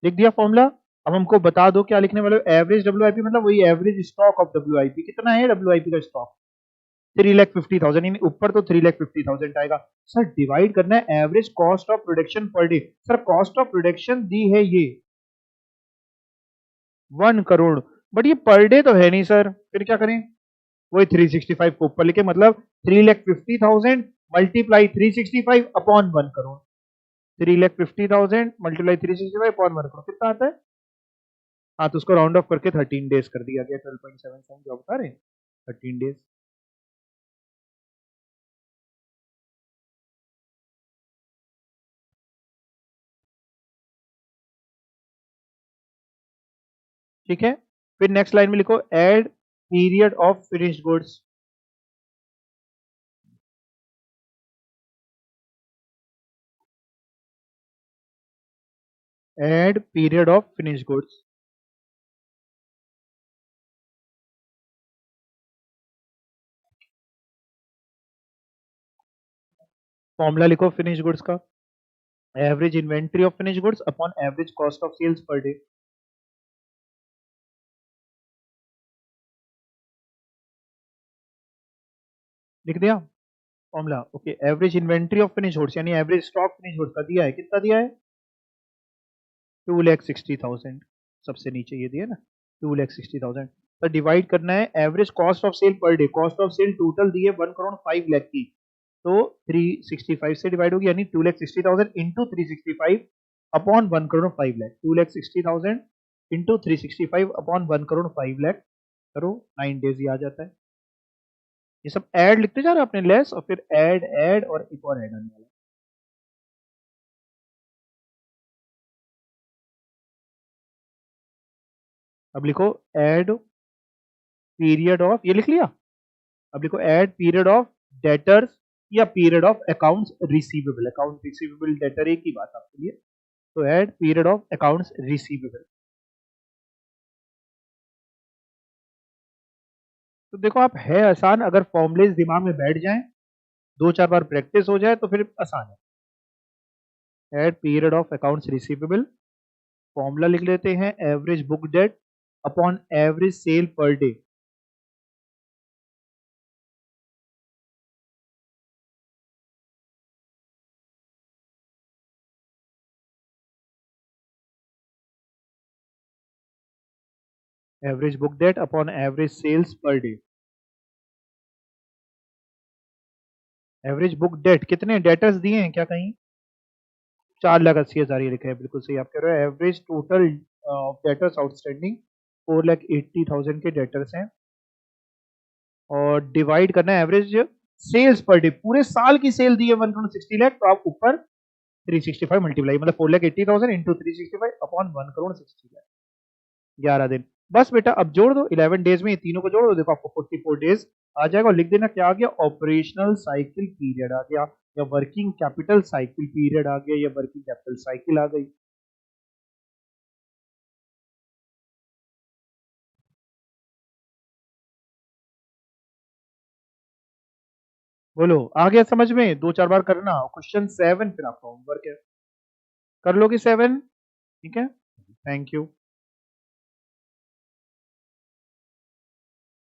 लिख दिया फॉर्मूला। अब हमको बता दो क्या लिखने वाले हो। एवरेज WIP मतलब वही एवरेज स्टॉक ऑफ WIP। कितना है WIP का स्टॉक? 3,50,000। ऊपर तो 3,50,000 आएगा सर। डिवाइड करना है average cost of production per day. Sir cost of production दी है ये 1 करोड़, बट ये पर डे तो है नहीं सर। फिर क्या करें? वही 365 को ऊपर लिखे, मतलब 3,50,000 multiply 365 upon 1 crore. 3,50,000 multiply 365 upon 1 crore कितना आता है? हाँ तो उसको राउंड ऑफ करके 13 डेज कर दिया गया। 12.77 जो बता रहे हैं 13 डेज। ठीक है, फिर नेक्स्ट लाइन में लिखो add period of finished goods. Add period of finished goods. Formula लिखो फिनिश्ड गुड्स का। Average inventory of finished goods upon average cost of sales per day. लिख दिया formula. Okay, average inventory of finish goods यानी average stock finish goods का दिया है। कितना दिया है? 2,60,000। सबसे नीचे ये दिया ना 2,60,000। तो डिवाइड करना है average cost of sale per day. Cost of sale total दी है 1 करोड़ 5 लाख की, तो 365 से डिवाइड होगी यानी 2,60,000 into 365 upon 1 crore 5 lakh. 2,60,000 into 365 upon 1 crore 5 lakh करो, 9 डेज ही आ जाता है। ये सब ऐड लिखते जा रहे हैं अपने लेस, और फिर ऐड ऐड और एक और ऐड आने वाला है। अब लिखो ऐड पीरियड ऑफ, ये लिख लिया। अब लिखो ऐड पीरियड ऑफ डेटर्स या period of accounts receivable. Account receivable debtor एक ही बात आपके लिए। तो add period of accounts receivable. तो देखो आप, है आसान, अगर फॉर्मुलेज दिमाग में बैठ जाएं, 2-4 बार प्रैक्टिस हो जाए तो फिर आसान है। Add period of accounts receivable. Formula लिख लेते हैं average book debt upon average sale per day. Average book debt upon average sales per day. Average book debt कितने डेटर्स दिए हैं क्या कहीं? 4,80,000 ये लिखा है, बिल्कुल सही आप कह रहे हो। एवरेज टोटल डेटर्स आउटस्टैंडिंग 4,80,000 के डेटर्स हैं, और डिवाइड करना है एवरेज सेल्स पर डे। पूरे साल की सेल दी है 1 करोड़ 60 लाख, तो आप ऊपर 365 मल्टीप्लाई, मतलब 4,80,000 इंटू 365 अपॉन 1 करोड़ 60 लाख। 11 दिन। बस बेटा अब जोड़ दो 11 डेज में, ये तीनों को जोड़ दो, देखो आपको 44 डेज आ जाएगा। और लिख देना क्या आ गया? ऑपरेशनल साइकिल पीरियड आ गया, या वर्किंग कैपिटल साइकिल पीरियड आ गया, या वर्किंग कैपिटल साइकिल आ गई। बोलो आ गया समझ में? 2-4 बार करना। क्वेश्चन 7 फिर आपका होमवर्क है, कर लोगे 7? ठीक है, थैंक यू।